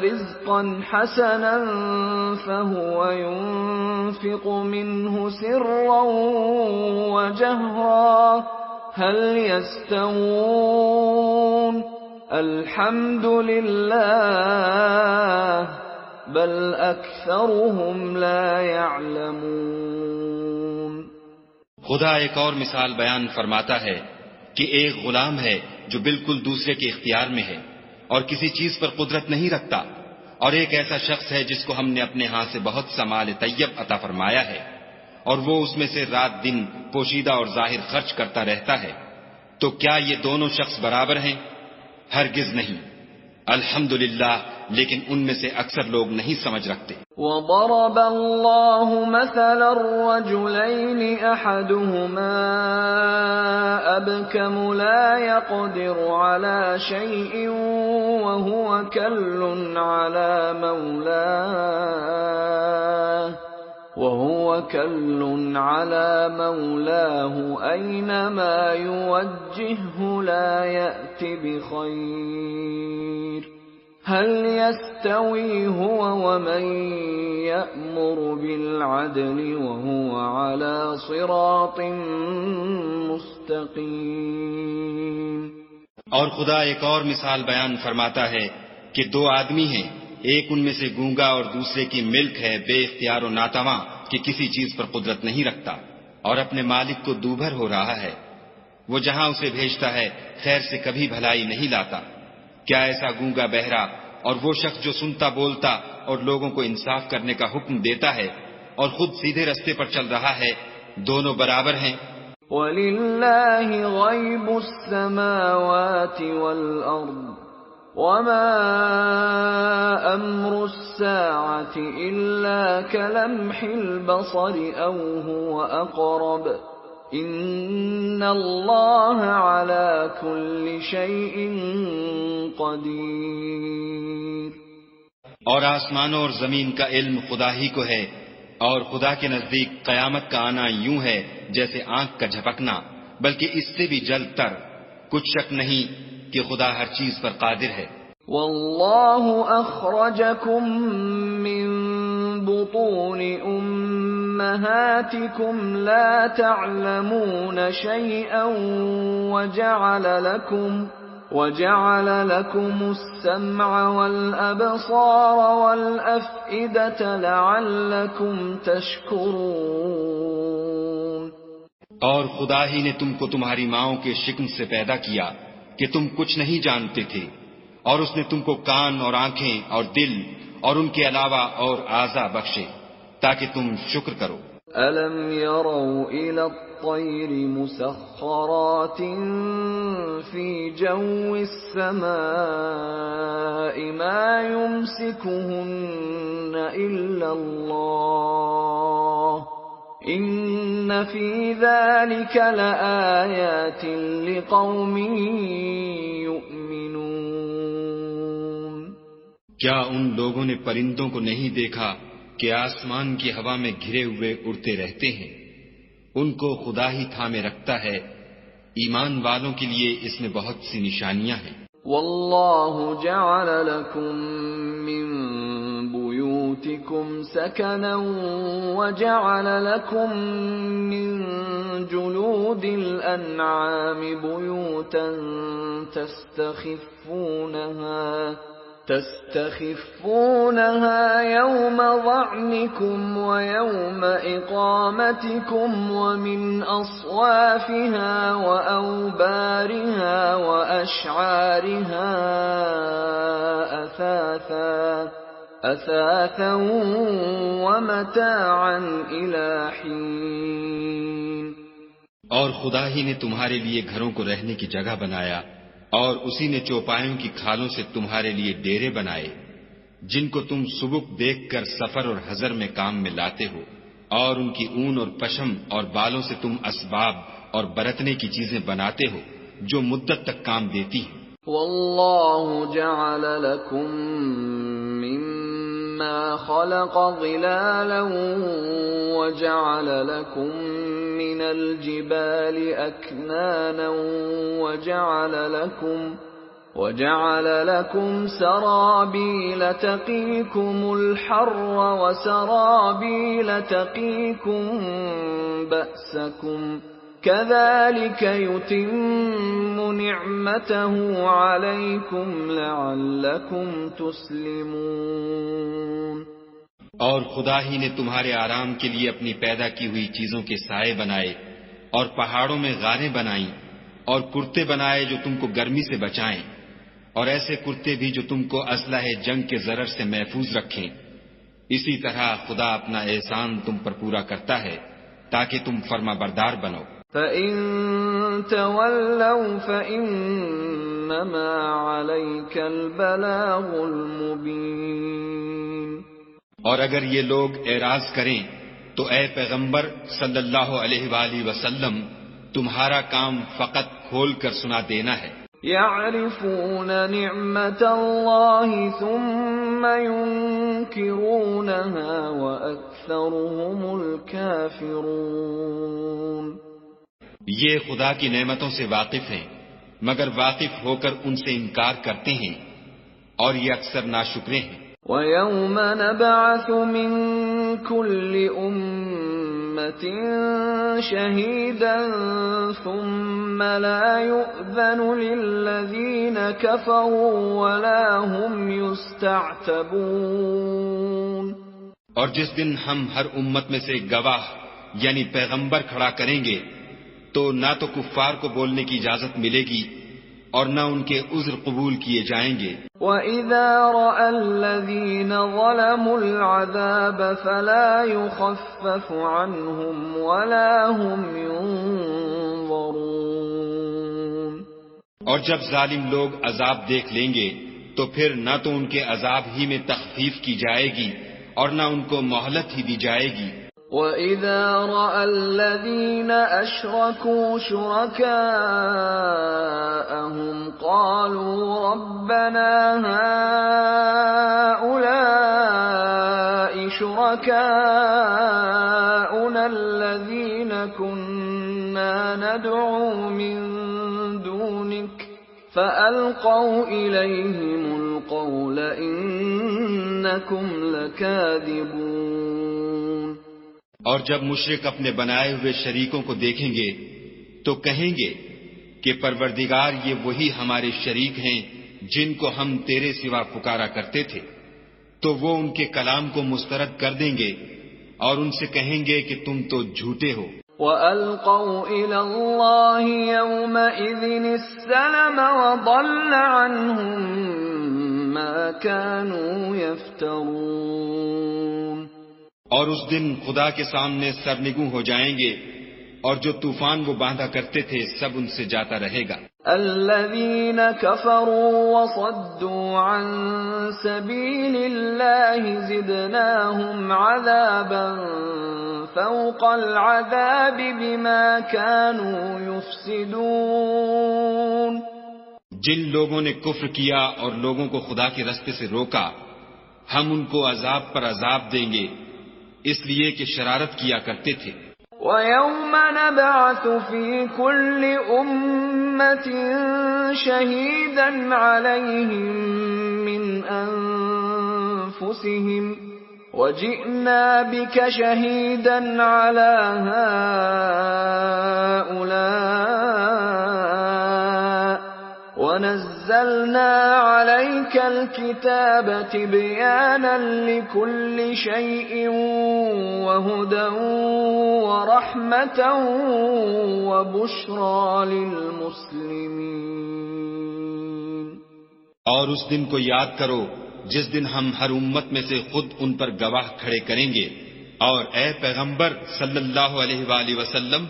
رزقا حسنا فهو ينفق منه سرا وجهرا هل يستوون الحمد لله بل اکثرهم لا يعلمون۔ خدا ایک اور مثال بیان فرماتا ہے کہ ایک غلام ہے جو بالکل دوسرے کے اختیار میں ہے اور کسی چیز پر قدرت نہیں رکھتا، اور ایک ایسا شخص ہے جس کو ہم نے اپنے ہاں سے بہت سا مال طیب عطا فرمایا ہے اور وہ اس میں سے رات دن پوشیدہ اور ظاہر خرچ کرتا رہتا ہے، تو کیا یہ دونوں شخص برابر ہیں؟ ہرگز نہیں۔ الحمدللہ، لیکن ان میں سے اکثر لوگ نہیں سمجھ رکھتے۔ وَضَرَبَ اللَّهُ مَثَلًا رَّجُلَيْنِ أَحَدُهُمَا أَبْكَمُ لَا يَقْدِرُ عَلَى شَيْءٍ وَهُوَ كَلٌّ عَلَى مَوْلَاهُ أَيْنَمَا يُوَجِّههُ لَا يَأْتِ بِخَيْرٍ هل يستوي هو ومن يأمر بالعدل وهو على صراط مستقيم۔ اور خدا ایک اور مثال بیان فرماتا ہے کہ دو آدمی ہیں، ایک ان میں سے گونگا اور دوسرے کی ملک ہے بے اختیار و ناتواں کہ کسی چیز پر قدرت نہیں رکھتا اور اپنے مالک کو دوبھر ہو رہا ہے، وہ جہاں اسے بھیجتا ہے خیر سے کبھی بھلائی نہیں لاتا۔ کیا ایسا گونگا بہرا اور وہ شخص جو سنتا بولتا اور لوگوں کو انصاف کرنے کا حکم دیتا ہے اور خود سیدھے رستے پر چل رہا ہے، دونوں برابر ہیں؟ وَلِلَّهِ غَيْبُ السَّمَاوَاتِ وَالْأَرْضِ وَمَا أَمْرُ السَّاعَةِ إِلَّا كَلَمْحِ الْبَصَرِ أَوْ هُوَ أَقْرَبُ إِنَّ اللَّهَ عَلَى كُلِّ شَيْءٍ قَدِيرٌ۔ اور آسمانوں اور زمین کا علم خدا ہی کو ہے، اور خدا کے نزدیک قیامت کا آنا یوں ہے جیسے آنکھ کا جھپکنا، بلکہ اس سے بھی جلد تر۔ کچھ شک نہیں کہ خدا ہر چیز پر قادر ہے۔ واللہ اخرجکم من بطون امہاتکم لا تعلمون شیئا وجعل لكم السمع والابصار والافئدة لعلکم تشکرون۔ اور خدا ہی نے تم کو تمہاری ماؤں کے شکم سے پیدا کیا کہ تم کچھ نہیں جانتے تھے، اور اس نے تم کو کان اور آنکھیں اور دل اور ان کے علاوہ اور اعضاء بخشے تاکہ تم شکر کرو۔ أَلَمْ يَرَوْا إِلَى الطَّيْرِ مُسَخَّرَاتٍ فِي جَوِّ السَّمَاءِ مَا يُمْسِكُهُنَّ إِلَّا اللَّهُ إِنَّ فِي ذَلِكَ لَآيَاتٍ لِقَوْمٍ يُؤْمِنُونَ۔ کیا ان لوگوں نے پرندوں کو نہیں دیکھا کہ آسمان کی ہوا میں گھرے ہوئے اڑتے رہتے ہیں؟ ان کو خدا ہی تھامے رکھتا ہے، ایمان والوں کے لیے اس میں بہت سی نشانیاں ہیں۔ وَاللَّهُ جَعَلَ لَكُم مِّن بُيُوتِكُمْ سَكَنًا وَجَعَلَ لَكُم مِّن جُلُودِ الْأَنْعَامِ بُيُوتًا تستخفونها يوم ظعنكم ويوم إقامتكم ومن أصوافها وأوبارها وأشعارها أثاثا ومتاعا إلى حين۔ اور خدا ہی نے تمہارے لیے گھروں کو رہنے کی جگہ بنایا، اور اسی نے چوپایوں کی کھالوں سے تمہارے لیے ڈیرے بنائے جن کو تم سبک دیکھ کر سفر اور حضر میں کام میں لاتے ہو، اور ان کی اون اور پشم اور بالوں سے تم اسباب اور برتنے کی چیزیں بناتے ہو جو مدت تک کام دیتی ہیں۔ واللہ جعل لکم مما خلق ظلالا وجعل لكم من الجبال أكنانا وجعل لكم سرابيل تقيكم الحر وسرابيل تقيكم بأسكم كذلك يتم نعمته عليكم لعلكم تسلمون۔ اور خدا ہی نے تمہارے آرام کے لیے اپنی پیدا کی ہوئی چیزوں کے سائے بنائے، اور پہاڑوں میں غاریں بنائیں، اور کرتے بنائے جو تم کو گرمی سے بچائیں، اور ایسے کرتے بھی جو تم کو اسلحہ جنگ کے ضرر سے محفوظ رکھیں۔ اسی طرح خدا اپنا احسان تم پر پورا کرتا ہے تاکہ تم فرما بردار بنو۔ فَإِن تَوَلَّوْا فَإِنَّمَا عَلَيْكَ الْبَلَاغُ الْمُبِينُ۔ اور اگر یہ لوگ اعراض کریں تو اے پیغمبر صلی اللہ علیہ وآلہ وسلم، تمہارا کام فقط کھول کر سنا دینا ہے۔ يَعْرِفُونَ نِعْمَةَ اللَّهِ ثُمَّ يُنْكِرُونَهَا وَأَكْثَرُهُمُ الْكَافِرُونَ۔ یہ خدا کی نعمتوں سے واقف ہیں مگر واقف ہو کر ان سے انکار کرتے ہیں، اور یہ اکثر ناشکرے ہیں۔ وَيَوْمَ نَبْعَثُ مِن كُلِّ أُمَّةٍ شَهِيدًا ثُمَّ لَا يُؤْذَنُ لِلَّذِينَ كَفَرُوا وَلَا هُمْ يُسْتَعْتَبُونَ۔ اور جس دن ہم ہر امت میں سے گواہ یعنی پیغمبر کھڑا کریں گے تو نہ تو کفار کو بولنے کی اجازت ملے گی اور نہ ان کے عذر قبول کیے جائیں گے۔ وَإِذَا رَأَى الَّذِينَ ظَلَمُوا الْعَذَابَ فَلَا يُخَفَّفُ عَنْهُمْ وَلَا هُمْ يُنظَرُونَ۔ اور جب ظالم لوگ عذاب دیکھ لیں گے تو پھر نہ تو ان کے عذاب ہی میں تخفیف کی جائے گی اور نہ ان کو مہلت ہی دی جائے گی۔ وَإِذَا رَأَى الَّذِينَ أَشْرَكُوا شُرَكَاءَهُمْ قَالُوا رَبَّنَا هَؤُلَاءِ شُرَكَاؤُنَا الَّذِينَ كُنَّا نَدْعُو مِن دُونِكَ فَأَلْقَوْا إِلَيْهِمُ الْقَوْلَ إِنَّكُمْ لَكَاذِبُونَ۔ اور جب مشرک اپنے بنائے ہوئے شریکوں کو دیکھیں گے تو کہیں گے کہ پروردگار یہ وہی ہمارے شریک ہیں جن کو ہم تیرے سوا پکارا کرتے تھے، تو وہ ان کے کلام کو مسترد کر دیں گے اور ان سے کہیں گے کہ تم تو جھوٹے ہو۔ وَأَلْقَوْا إِلَى اللَّهِ يَوْمَئِذٍ السَّلَمَ وَضَلَّ عَنْهُمْ مَا كَانُوا يَفْتَرُونَ۔ اور اس دن خدا کے سامنے سرنگوں ہو جائیں گے، اور جو طوفان وہ باندھا کرتے تھے سب ان سے جاتا رہے گا۔ الذين كفروا وصدوا عن سبيل الله زدناهم عذابا فوق العذاب بما كانوا يفسدون۔ جن لوگوں نے کفر کیا اور لوگوں کو خدا کے رستے سے روکا، ہم ان کو عذاب پر عذاب دیں گے اس لیے کہ شرارت کیا کرتے تھے۔ وَيَوْمَ نَبْعَثُ فِي كُلِّ أُمَّةٍ شَهِيدًا عَلَيْهِمْ مِنْ أَنفُسِهِمْ وَجِئْنَا بِكَ شَهِيدًا عَلَى هَؤُلَاءِ وَنَزَّلْنَا عَلَيْكَ الْكِتَابَ تِبْيَانًا لِكُلِّ شَيْءٍ وَهُدًى وَرَحْمَةً وَبُشْرَى لِلْمُسْلِمِينَ۔ اور اس دن کو یاد کرو جس دن ہم ہر امت میں سے خود ان پر گواہ کھڑے کریں گے، اور اے پیغمبر صلی اللہ علیہ وآلہ وسلم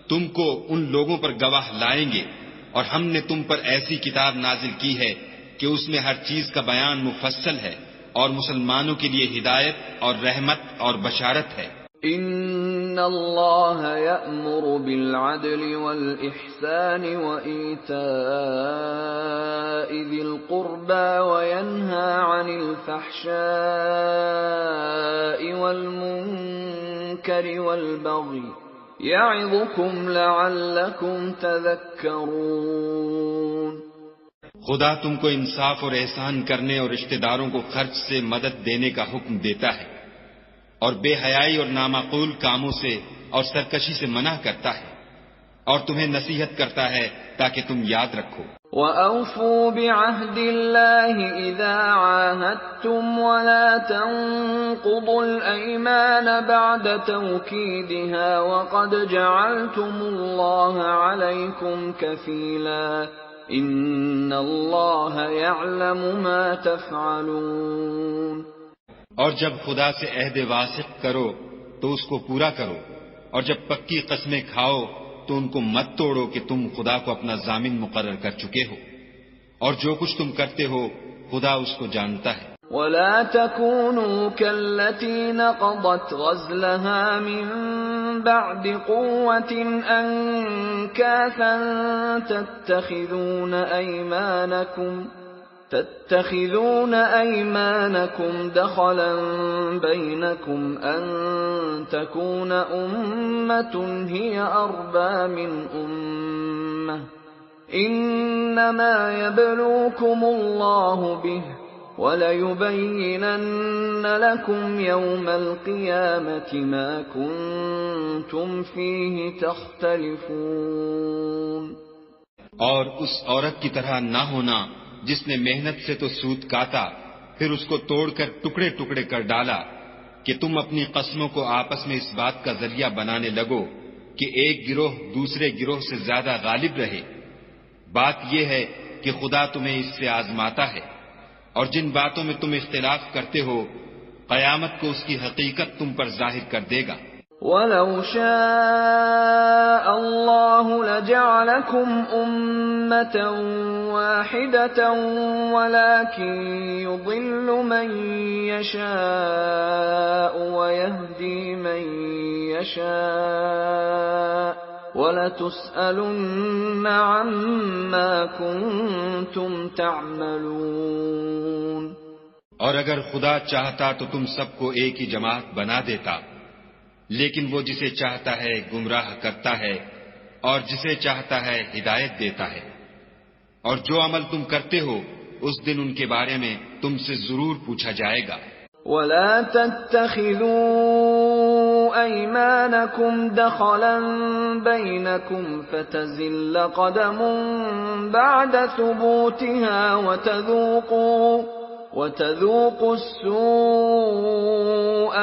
تم کو ان لوگوں پر گواہ لائیں گے، اور ہم نے تم پر ایسی کتاب نازل کی ہے کہ اس میں ہر چیز کا بیان مفصل ہے، اور مسلمانوں کے لیے ہدایت اور رحمت اور بشارت ہے۔ ان اللہ یأمر بالعدل والإحسان وإیتاء ذی القربى وینہى عن الفحشاء والمنکر والبغی یعظکم لعلکم تذکرون۔ خدا تم کو انصاف اور احسان کرنے اور رشتہ داروں کو خرچ سے مدد دینے کا حکم دیتا ہے، اور بے حیائی اور نامعقول کاموں سے اور سرکشی سے منع کرتا ہے، اور تمہیں نصیحت کرتا ہے تاکہ تم یاد رکھو۔ وَأَوْفُوا بِعَهْدِ اللَّهِ إِذَا عَاهَدتُّمْ وَلَا تَنقُضُوا الْأَيْمَانَ بَعْدَ تَوْكِيدِهَا وَقَدْ جَعَلْتُمُ اللَّهَ عَلَيْكُمْ كَفِيلًا إِنَّ اللَّهَ يَعْلَمُ مَا تَفْعَلُونَ۔ اور جب خدا سے عہد واثق کرو تو اس کو پورا کرو، اور جب پکی قسمیں کھاؤ تو ان کو مت توڑو کہ تم خدا کو اپنا ضامن مقرر کر چکے ہو، اور جو کچھ تم کرتے ہو خدا اس کو جانتا ہے۔ وَلَا تَكُونُوا كَالَّتِي نَقَضَتْ غَزْلَهَا مِن بَعْدِ قُوَّةٍ أَنكَاثًا تَتَّخِذُونَ أَيْمَانَكُمْ دَخَلًا بَيْنَكُمْ أَن تَكُونَ أُمَّةٌ هِيَ أَرْبَى مِنْ أُمَّةٍ إِنَّمَا يَبْلُوكُمُ اللَّهُ بِهِ وَلَيُبَيِّنَنَّ لَكُمْ يَوْمَ الْقِيَامَةِ مَا كُنتُمْ فِيهِ تَخْتَلِفُونَ۔ اور اس عورت کی طرح نہ ہونا جس نے محنت سے تو سود کاتا پھر اس کو توڑ کر ٹکڑے ٹکڑے کر ڈالا، کہ تم اپنی قسموں کو آپس میں اس بات کا ذریعہ بنانے لگو کہ ایک گروہ دوسرے گروہ سے زیادہ غالب رہے۔ بات یہ ہے کہ خدا تمہیں اس سے آزماتا ہے، اور جن باتوں میں تم اختلاف کرتے ہو قیامت کو اس کی حقیقت تم پر ظاہر کر دے گا۔ وَلَوْ شَاءَ اللَّهُ لَجَعَلَكُمْ أُمَّةً وَاحِدَةً وَلَكِنْ يُضِلُّ مَن يَشَاءُ وَيَهْدِي مَن يَشَاءُ وَلَتُسْأَلُنَّ عَمَّا كُنتُمْ تَعْمَلُونَ۔ اور اگر خدا چاہتا تو تم سب کو ایک ہی جماعت بنا دیتا، لیکن وہ جسے چاہتا ہے گمراہ کرتا ہے اور جسے چاہتا ہے ہدایت دیتا ہے، اور جو عمل تم کرتے ہو اس دن ان کے بارے میں تم سے ضرور پوچھا جائے گا۔ وَلَا تَتَّخِذُوا أَيْمَانَكُمْ دَخَلًا بَيْنَكُمْ فَتَزِلَّ قَدَمٌ بَعْدَ ثُبُوتِهَا وَتَذُوقُوا السُّوءَ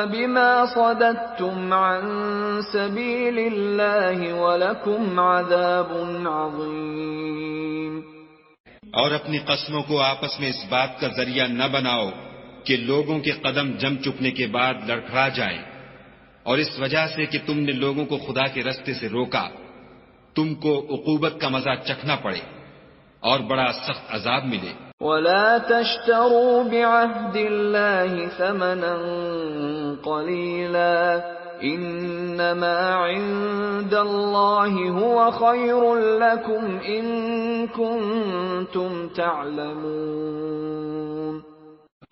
بِمَا صَدَدتُّمْ عَن سَبِيلِ اللَّهِ وَلَكُمْ عَذَابٌ عَظِيمٌ۔ اور اپنی قسموں کو آپس میں اس بات کا ذریعہ نہ بناؤ کہ لوگوں کے قدم جم چکنے کے بعد لڑکھڑا جائیں، اور اس وجہ سے کہ تم نے لوگوں کو خدا کے رستے سے روکا تم کو عقوبت کا مزہ چکھنا پڑے اور بڑا سخت عذاب ملے۔ وَلَا تَشْتَرُوا بِعَهْدِ اللَّهِ ثَمَنًا قَلِيلًا إِنَّمَا عِندَ اللَّهِ هُوَ خَيْرٌ لَكُمْ إِن كُنتُمْ تَعْلَمُونَ۔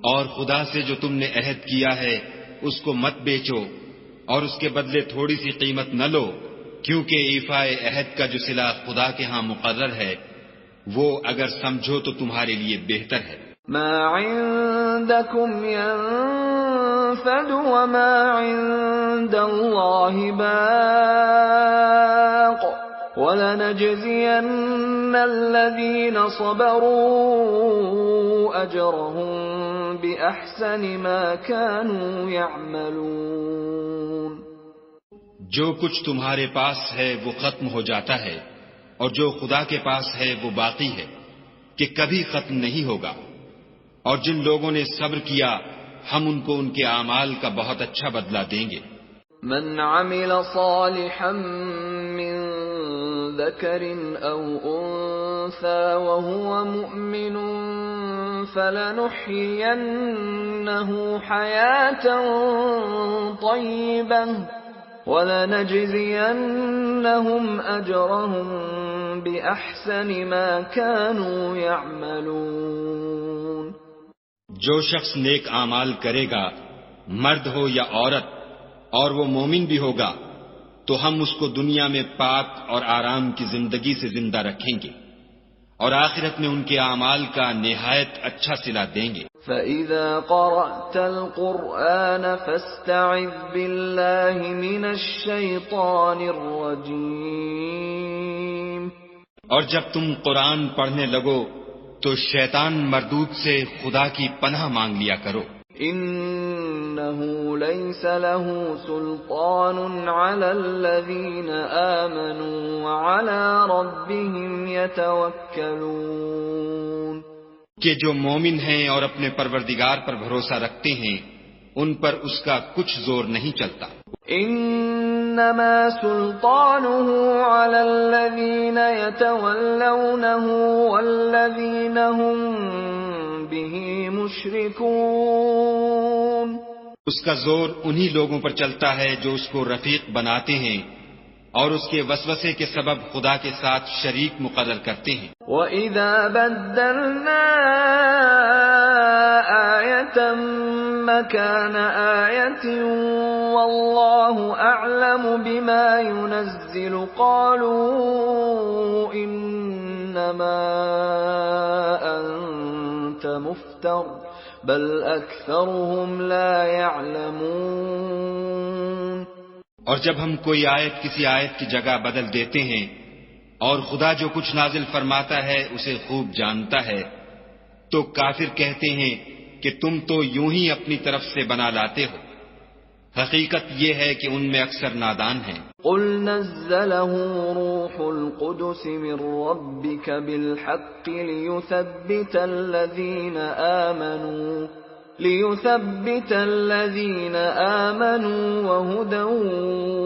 اور خدا سے جو تم نے عہد کیا ہے اس کو مت بیچو اور اس کے بدلے تھوڑی سی قیمت نہ لو، کیونکہ ایفائے عہد کا جو صلہ خدا کے ہاں مقرر ہے وہ اگر سمجھو تو تمہارے لیے بہتر ہے۔ ما عندكم ينفد وما عند الله باق ولنجزين الذين صبروا أجرهم بأحسن ما كانوا يعملون۔ جو کچھ تمہارے پاس ہے وہ ختم ہو جاتا ہے اور جو خدا کے پاس ہے وہ باقی ہے کہ کبھی ختم نہیں ہوگا، اور جن لوگوں نے صبر کیا ہم ان کو ان کے اعمال کا بہت اچھا بدلہ دیں گے۔ من عمل صالحا من ذکر او انثى وهو مؤمن فلنحيينه حياة طيبة وَلَنَجْزِيَنَّهُمْ أَجْرَهُمْ بِأَحْسَنِ مَا كَانُوا يَعْمَلُونَ۔ جو شخص نیک اعمال کرے گا، مرد ہو یا عورت، اور وہ مومن بھی ہوگا، تو ہم اس کو دنیا میں پاک اور آرام کی زندگی سے زندہ رکھیں گے اور آخرت میں ان کے اعمال کا نہایت اچھا صلہ دیں گے۔ فَإِذَا قَرَأْتَ الْقُرْآنَ فَاسْتَعِذْ بِاللَّهِ مِنَ الشَّيْطَانِ الرَّجِيمِ۔ اور جب تم قرآن پڑھنے لگو تو شیطان مردود سے خدا کی پناہ مانگ لیا کرو۔ إِنَّهُ لَيْسَ لَهُ سُلْطَانٌ عَلَى الَّذِينَ آمَنُوا وَعَلَى رَبِّهِمْ يَتَوَكَّلُونَ۔ کہ جو مومن ہیں اور اپنے پروردگار پر بھروسہ رکھتے ہیں ان پر اس کا کچھ زور نہیں چلتا۔ انما سلطانه على الذين يتولونه والذين هم به مشركون۔ اس کا زور انہی لوگوں پر چلتا ہے جو اس کو رفیق بناتے ہیں اور اس کے وسوسے کے سبب خدا کے ساتھ شریک مقرر کرتے ہیں۔ وَإِذَا بَدَّلْنَا آيَةً مَكَانَ آيَةٍ وَاللَّهُ أَعْلَمُ بِمَا يُنَزِّلُ قَالُوا إِنَّمَا أَنْتَ مُفْتَرٍ بَلْ أَكْثَرُهُمْ لَا يَعْلَمُونَ۔ اور جب ہم کوئی آیت کسی آیت کی جگہ بدل دیتے ہیں اور خدا جو کچھ نازل فرماتا ہے اسے خوب جانتا ہے، تو کافر کہتے ہیں کہ تم تو یوں ہی اپنی طرف سے بنا لاتے ہو، حقیقت یہ ہے کہ ان میں اکثر نادان ہیں۔ قُلْ نَزَّلَهُ رُوحُ الْقُدُسِ مِنْ رَبِّكَ بِالْحَقِّ لِيُثَبِّتَ الَّذِينَ آمَنُوا وَهُدًى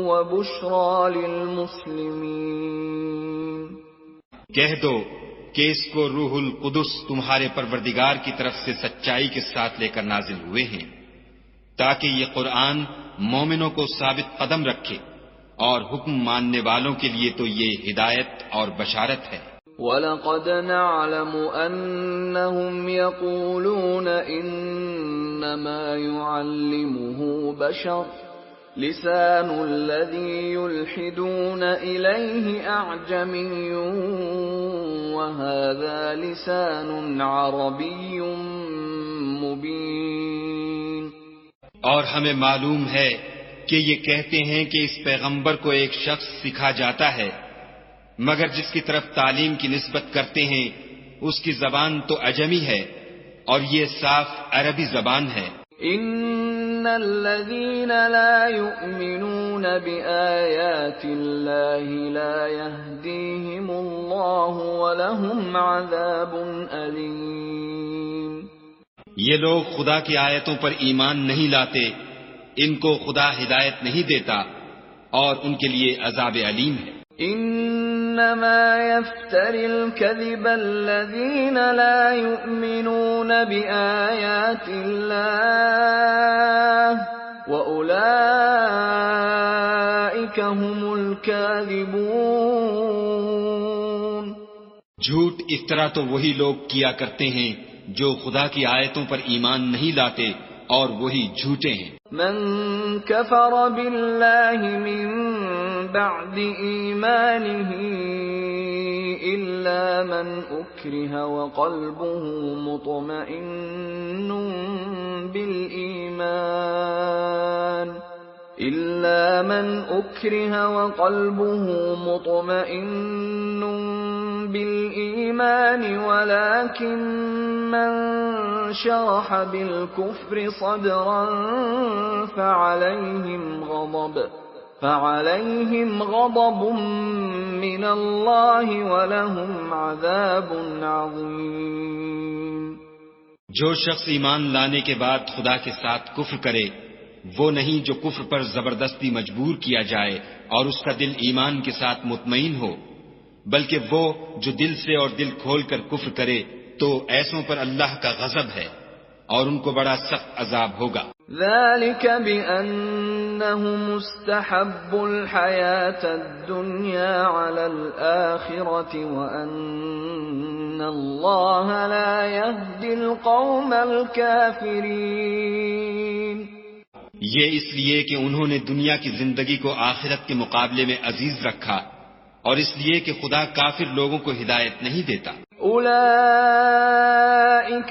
وَبُشْرَى لِلْمُسْلِمِينَ۔ کہہ دو کہ اس کو روح القدس تمہارے پروردگار کی طرف سے سچائی کے ساتھ لے کر نازل ہوئے ہیں، تاکہ یہ قرآن مومنوں کو ثابت قدم رکھے، اور حکم ماننے والوں کے لیے تو یہ ہدایت اور بشارت ہے۔ وَلَقَدْ نَعْلَمُ أَنَّهُمْ يَقُولُونَ إِنَّمَا يُعَلِّمُهُ بَشَرٌ لِسَانُ الَّذِي يُلْحِدُونَ إِلَيْهِ أَعْجَمِيٌّ وَهَذَا لِسَانٌ عَرَبِيٌّ مُبِينٌ۔ اور ہمیں معلوم ہے کہ یہ کہتے ہیں کہ اس پیغمبر کو ایک شخص سکھا جاتا ہے، مگر جس کی طرف تعلیم کی نسبت کرتے ہیں اس کی زبان تو عجمی ہے، اور یہ صاف عربی زبان ہے۔ ان الذين لا يؤمنون بآيات الله لا يهديهم الله ولهم عذاب أليم۔ یہ لوگ خدا کی آیتوں پر ایمان نہیں لاتے، ان کو خدا ہدایت نہیں دیتا اور ان کے لیے عذاب علیم ہے۔ انما يفتري الكذب الذين لا يؤمنون بآيات الله وأولئك هم الكاذبون۔ جھوٹ افطرا تو وہی لوگ کیا کرتے ہیں جو خدا کی آیتوں پر ایمان نہیں لاتے اور وہی جھوٹے ہیں۔ من كفر بالله من بعد إيمانه إلا من أكره وقلبه مطمئن بالإيمان ولكن من شرح بالكفر صدرا فعليهم غضب من الله ولهم عذاب عظيم۔ جو شخص ایمان لانے کے بعد خدا کے ساتھ کفر کرے وہ نہیں جو کفر پر زبردستی مجبور کیا جائے اور اس کا دل ایمان کے ساتھ مطمئن ہو، بلکہ وہ جو دل سے اور دل کھول کر کفر کرے تو ایسوں پر اللہ کا غضب ہے اور ان کو بڑا سخت عذاب ہوگا۔ ذلك بأنهم استحبوا الحياة الدنيا على الآخرة وأن الله لا يهدي القوم الكافرين۔ یہ اس لیے کہ انہوں نے دنیا کی زندگی کو آخرت کے مقابلے میں عزیز رکھا اور اس لیے کہ خدا کافر لوگوں کو ہدایت نہیں دیتا۔ اولئک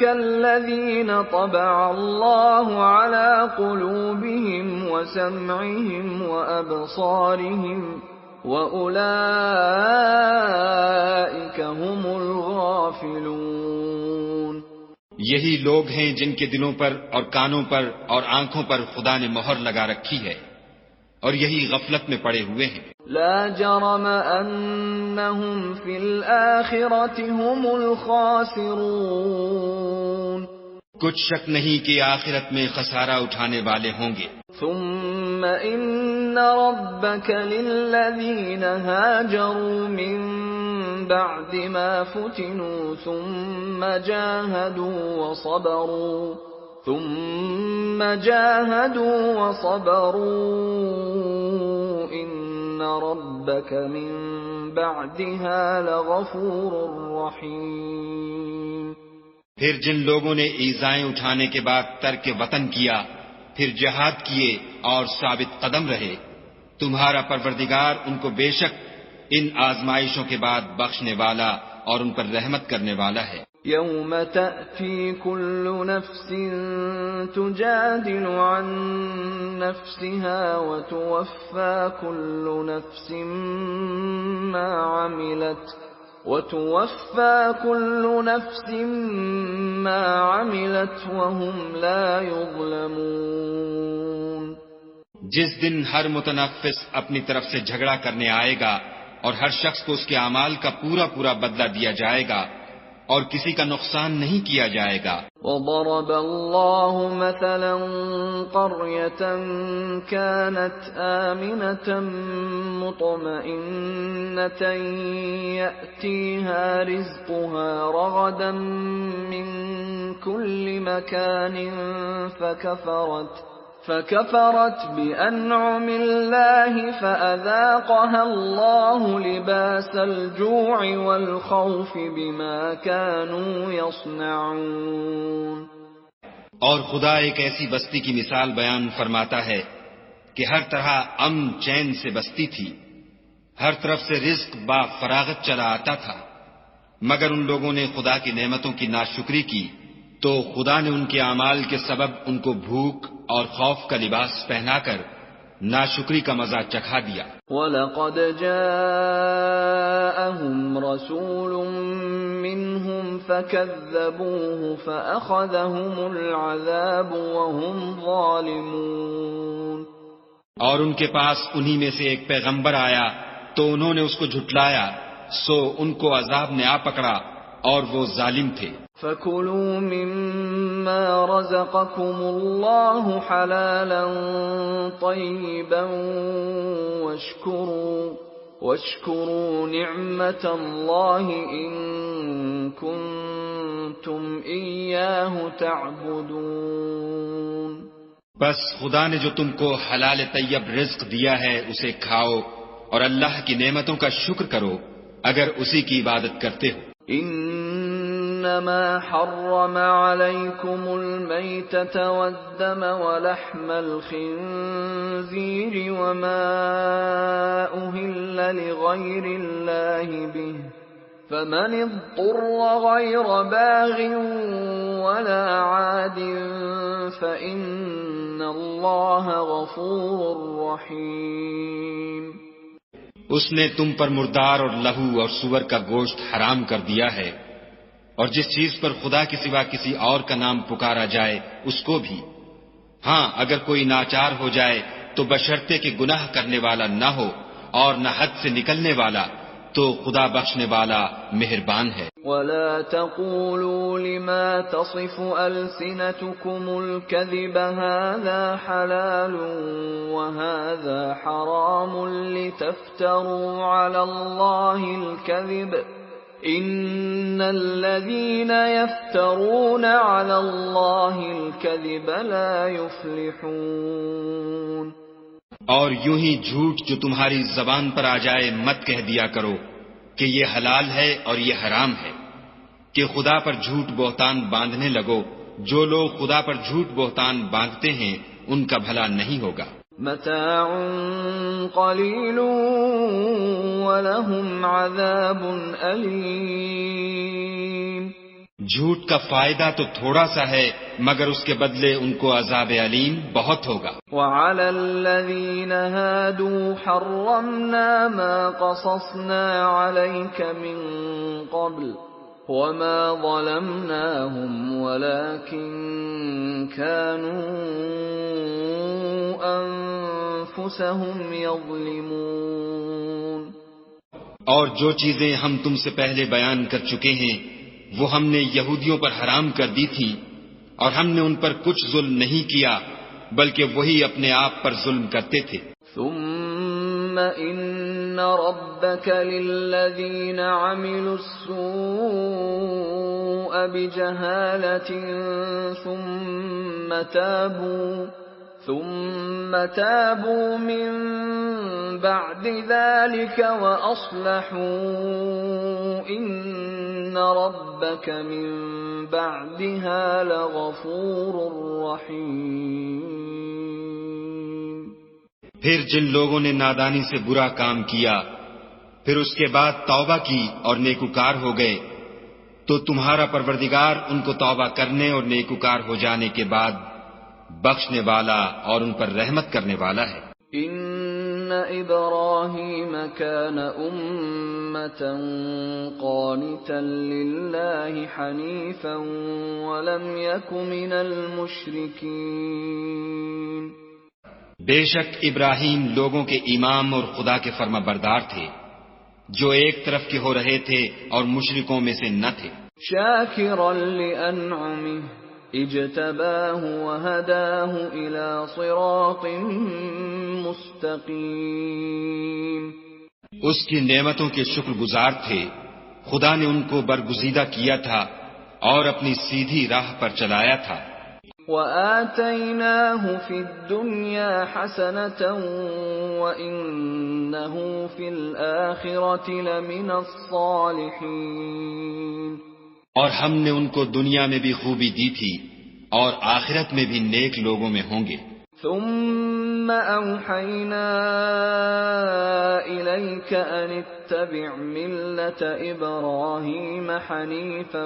الذین طبع اللہ علی قلوبہم وسمعہم وابصارہم واولئک هم الغافلون۔ یہی لوگ ہیں جن کے دلوں پر اور کانوں پر اور آنکھوں پر خدا نے مہر لگا رکھی ہے اور یہی غفلت میں پڑے ہوئے ہیں۔ لا جرم انہم فی الآخرۃ هم الخاسرون۔ کچھ شک نہیں کہ آخرت میں خسارہ اٹھانے والے ہوں گے۔ ثم ان ربک للذین هاجروا من بعد ما فتنوا ثم جاهدوا وصبروا ان ربك من بعدها لغفور رحيم۔ پھر جن لوگوں نے ایذائیں اٹھانے کے بعد ترک وطن کیا پھر جہاد کیے اور ثابت قدم رہے، تمہارا پروردگار ان کو بے شک ان آزمائشوں کے بعد بخشنے والا اور ان پر رحمت کرنے والا ہے۔ یوم تأتی کل نفس تجادل عن نفسها وتوفى كل نفس ما عملت وهم لا يظلمون۔ جس دن ہر متنفس اپنی طرف سے جھگڑا کرنے آئے گا اور ہر شخص کو اس کے اعمال کا پورا پورا بدلہ دیا جائے گا اور کسی کا نقصان نہیں کیا جائے گا۔ وضرب اللہ مثلا قرية كانت آمنة مطمئنة يأتيها رزقها رغدا من كل مكان فكفرت بأنعم الله فأذاقها الله لباس الجوع والخوف بما كانوا يصنعون۔ اور خدا ایک ایسی بستی کی مثال بیان فرماتا ہے کہ ہر طرح امن چین سے بستی تھی، ہر طرف سے رزق با فراغت چلا آتا تھا، مگر ان لوگوں نے خدا کی نعمتوں کی ناشکری کی تو خدا نے ان کے اعمال کے سبب ان کو بھوک اور خوف کا لباس پہنا کر ناشکری کا مزہ چکھا دیا۔ وَلَقَدْ جَاءَهُمْ رَسُولٌ مِّنْهُمْ فَكَذَّبُوهُ فَأَخَذَهُمُ الْعَذَابُ وَهُمْ ظَالِمُونَ۔ اور ان کے پاس انہی میں سے ایک پیغمبر آیا تو انہوں نے اس کو جھٹلایا، سو ان کو عذاب نے آ پکڑا اور وہ ظالم تھے۔ فَكُلُوا مِمَّا رَزَقَكُمُ اللَّهُ حَلَالًا طَيِّبًا وَاشْكُرُوا نِعْمَةَ اللَّهِ إِن كُنتُمْ إِيَّاهُ تَعْبُدُونَ۔ بس خدا نے جو تم کو حلال طیب رزق دیا ہے اسے کھاؤ اور اللہ کی نعمتوں کا شکر کرو اگر اسی کی عبادت کرتے ہو۔ انما حرم عليكم الميتة والدم ولحم الخنزير وما أهل لغير الله به فمن اضطر غير باغ ولا عاد فإن الله غفور رحيم۔ اس نے تم پر مردار اور لہو اور سور کا گوشت حرام کر دیا ہے، اور جس چیز پر خدا کے سوا کسی اور کا نام پکارا جائے اس کو بھی۔ ہاں اگر کوئی ناچار ہو جائے تو بشرطے کہ گناہ کرنے والا نہ ہو اور نہ حد سے نکلنے والا، تو خدا بخشنے والا مہربان ہے۔ وَلَا تَقُولُوا لِمَا تَصِفُ أَلْسِنَتُكُمُ الْكَذِبَ هَذَا حَلَالٌ وَهَذَا حَرَامٌ لِتَفْتَرُوا عَلَى اللَّهِ الْكَذِبَ إِنَّ الَّذِينَ يَفْتَرُونَ عَلَى اللَّهِ الْكَذِبَ لَا يُفْلِحُونَ۔ اور یوں ہی جھوٹ جو تمہاری زبان پر آ جائے مت کہہ دیا کرو کہ یہ حلال ہے اور یہ حرام ہے، کہ خدا پر جھوٹ بہتان باندھنے لگو۔ جو لوگ خدا پر جھوٹ بہتان باندھتے ہیں ان کا بھلا نہیں ہوگا۔ متاع قلیل ولہم عذاب علیم۔ جھوٹ کا فائدہ تو تھوڑا سا ہے مگر اس کے بدلے ان کو عذاب علیم بہت ہوگا۔ وَعَلَى الَّذِينَ هَادُوا حَرَّمْنَا مَا قَصَصْنَا عَلَيْكَ مِن قَبْلُ وَمَا ظَلَمْنَاهُمْ وَلَكِن كَانُوا أَنفُسَهُمْ يَظْلِمُونَ۔ اور جو چیزیں ہم تم سے پہلے بیان کر چکے ہیں وہ ہم نے یہودیوں پر حرام کر دی تھی، اور ہم نے ان پر کچھ ظلم نہیں کیا بلکہ وہی اپنے آپ پر ظلم کرتے تھے۔ ثم ان ربك للذين عملوا السوء بجهالة ثم تابوا من بعد ذلك وأصلحوا إن ربك من بعدها لغفور رحيم۔ پھر جن لوگوں نے نادانی سے برا کام کیا پھر اس کے بعد توبہ کی اور نیکوکار ہو گئے تو تمہارا پروردگار ان کو توبہ کرنے اور نیکوکار ہو جانے کے بعد بخشنے والا اور ان پر رحمت کرنے والا ہے۔ ان ابراہیم کان امة قانتا للہ حنیفا ولم یک من المشرکین۔ بے شک ابراہیم لوگوں کے امام اور خدا کے فرما بردار تھے جو ایک طرف کے ہو رہے تھے اور مشرکوں میں سے نہ تھے۔ شاکرا لانعمہ اجتباہ وہداہ الی صراط مستقیم۔ اس کی نعمتوں کے شکر گزار تھے، خدا نے ان کو برگزیدہ کیا تھا اور اپنی سیدھی راہ پر چلایا تھا۔ وَآتَيْنَاهُ فِي الدُّنْيَا حَسَنَةً وَإِنَّهُ فِي الْآخِرَةِ لَمِنَ الصَّالِحِينَ۔ اور ہم نے ان کو دنیا میں بھی خوبی دی تھی اور آخرت میں بھی نیک لوگوں میں ہوں گے۔ ثم اوحینا الیک ان اتبع ملة ابراہیم حنیفا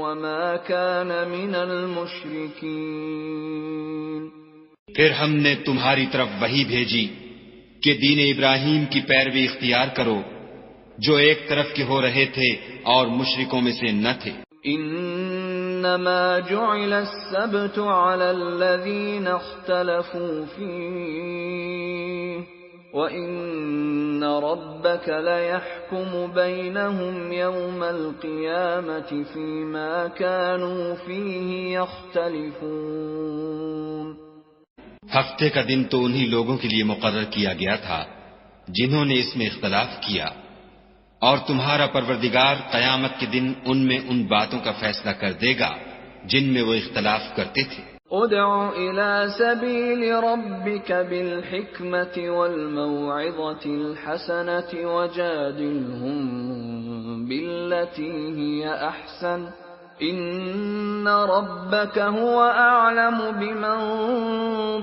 وما کان من المشرکین۔ پھر ہم نے تمہاری طرف وحی بھیجی کہ دین ابراہیم کی پیروی اختیار کرو جو ایک طرف کے ہو رہے تھے اور مشرکوں میں سے نہ تھے۔ انما جعل السبت على الذين اختلفوا فيه وان ربك ليحكم بينهم يوم القيامة فيما كانوا فيه يختلفون۔ ہفتے کا دن تو انہی لوگوں کے لیے مقرر کیا گیا تھا جنہوں نے اس میں اختلاف کیا، اور تمہارا پروردگار قیامت کے دن ان میں ان باتوں کا فیصلہ کر دے گا جن میں وہ اختلاف کرتے تھے۔ ادع الى سبيل ربك بالحكمة والموعظة الحسنة وجادلهم بالتي هي احسن ان ربك هو اعلم بمن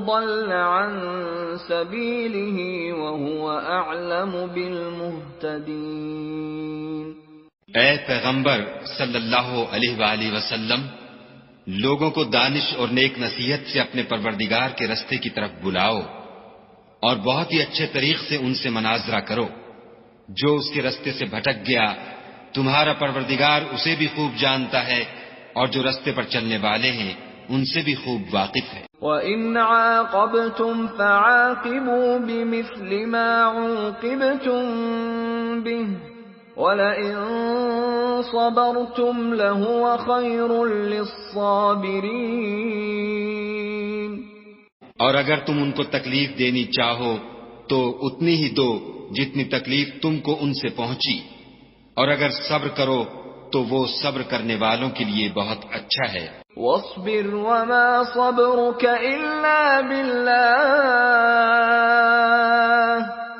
ضل عن سبيله وهو اعلم بالمهتدين۔ اے پیغمبر صلی اللہ علیہ وآلہ وسلم، لوگوں کو دانش اور نیک نصیحت سے اپنے پروردگار کے رستے کی طرف بلاؤ اور بہت ہی اچھے طریق سے ان سے مناظرہ کرو۔ جو اس کے رستے سے بھٹک گیا تمہارا پروردگار اسے بھی خوب جانتا ہے، اور جو رستے پر چلنے والے ہیں ان سے بھی خوب واقف ہے۔ وَإِنْ عَاقَبْتُمْ فَعَاقِبُوا بِمِثْلِ مَا عُوقِبْتُمْ بِهِ وَلَئِن صَبَرْتُمْ لَهُوَ خَيْرٌ لِّلصَّابِرِينَ۔ اور اگر تم ان کو تکلیف دینی چاہو تو اتنی ہی دو جتنی تکلیف تم کو ان سے پہنچی، اور اگر صبر کرو تو وہ صبر کرنے والوں کے لیے بہت اچھا ہے۔ وَاصْبِرْ وَمَا صَبْرُكَ إِلَّا بِاللَّهِ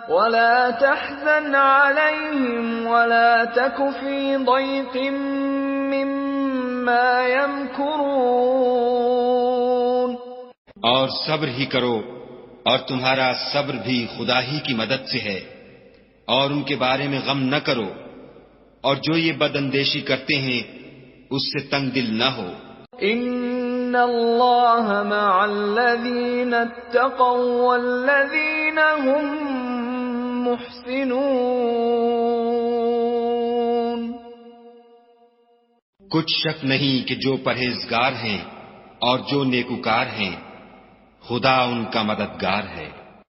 وَلَا تَحْزَنْ عَلَيْهِمْ وَلَا تَكُ فِي ضَيْقٍ مِّمَّا يَمْكُرُونَ۔ اور صبر ہی کرو، اور تمہارا صبر بھی خدا ہی کی مدد سے ہے، اور ان کے بارے میں غم نہ کرو، اور جو یہ بد اندیشی کرتے ہیں اس سے تنگ دل نہ ہو۔ ان اللہ مع الذین اتقوا والذین هم محسنون۔ کچھ شک نہیں کہ جو پرہیزگار ہیں اور جو نیکوکار ہیں خدا ان کا مددگار ہے۔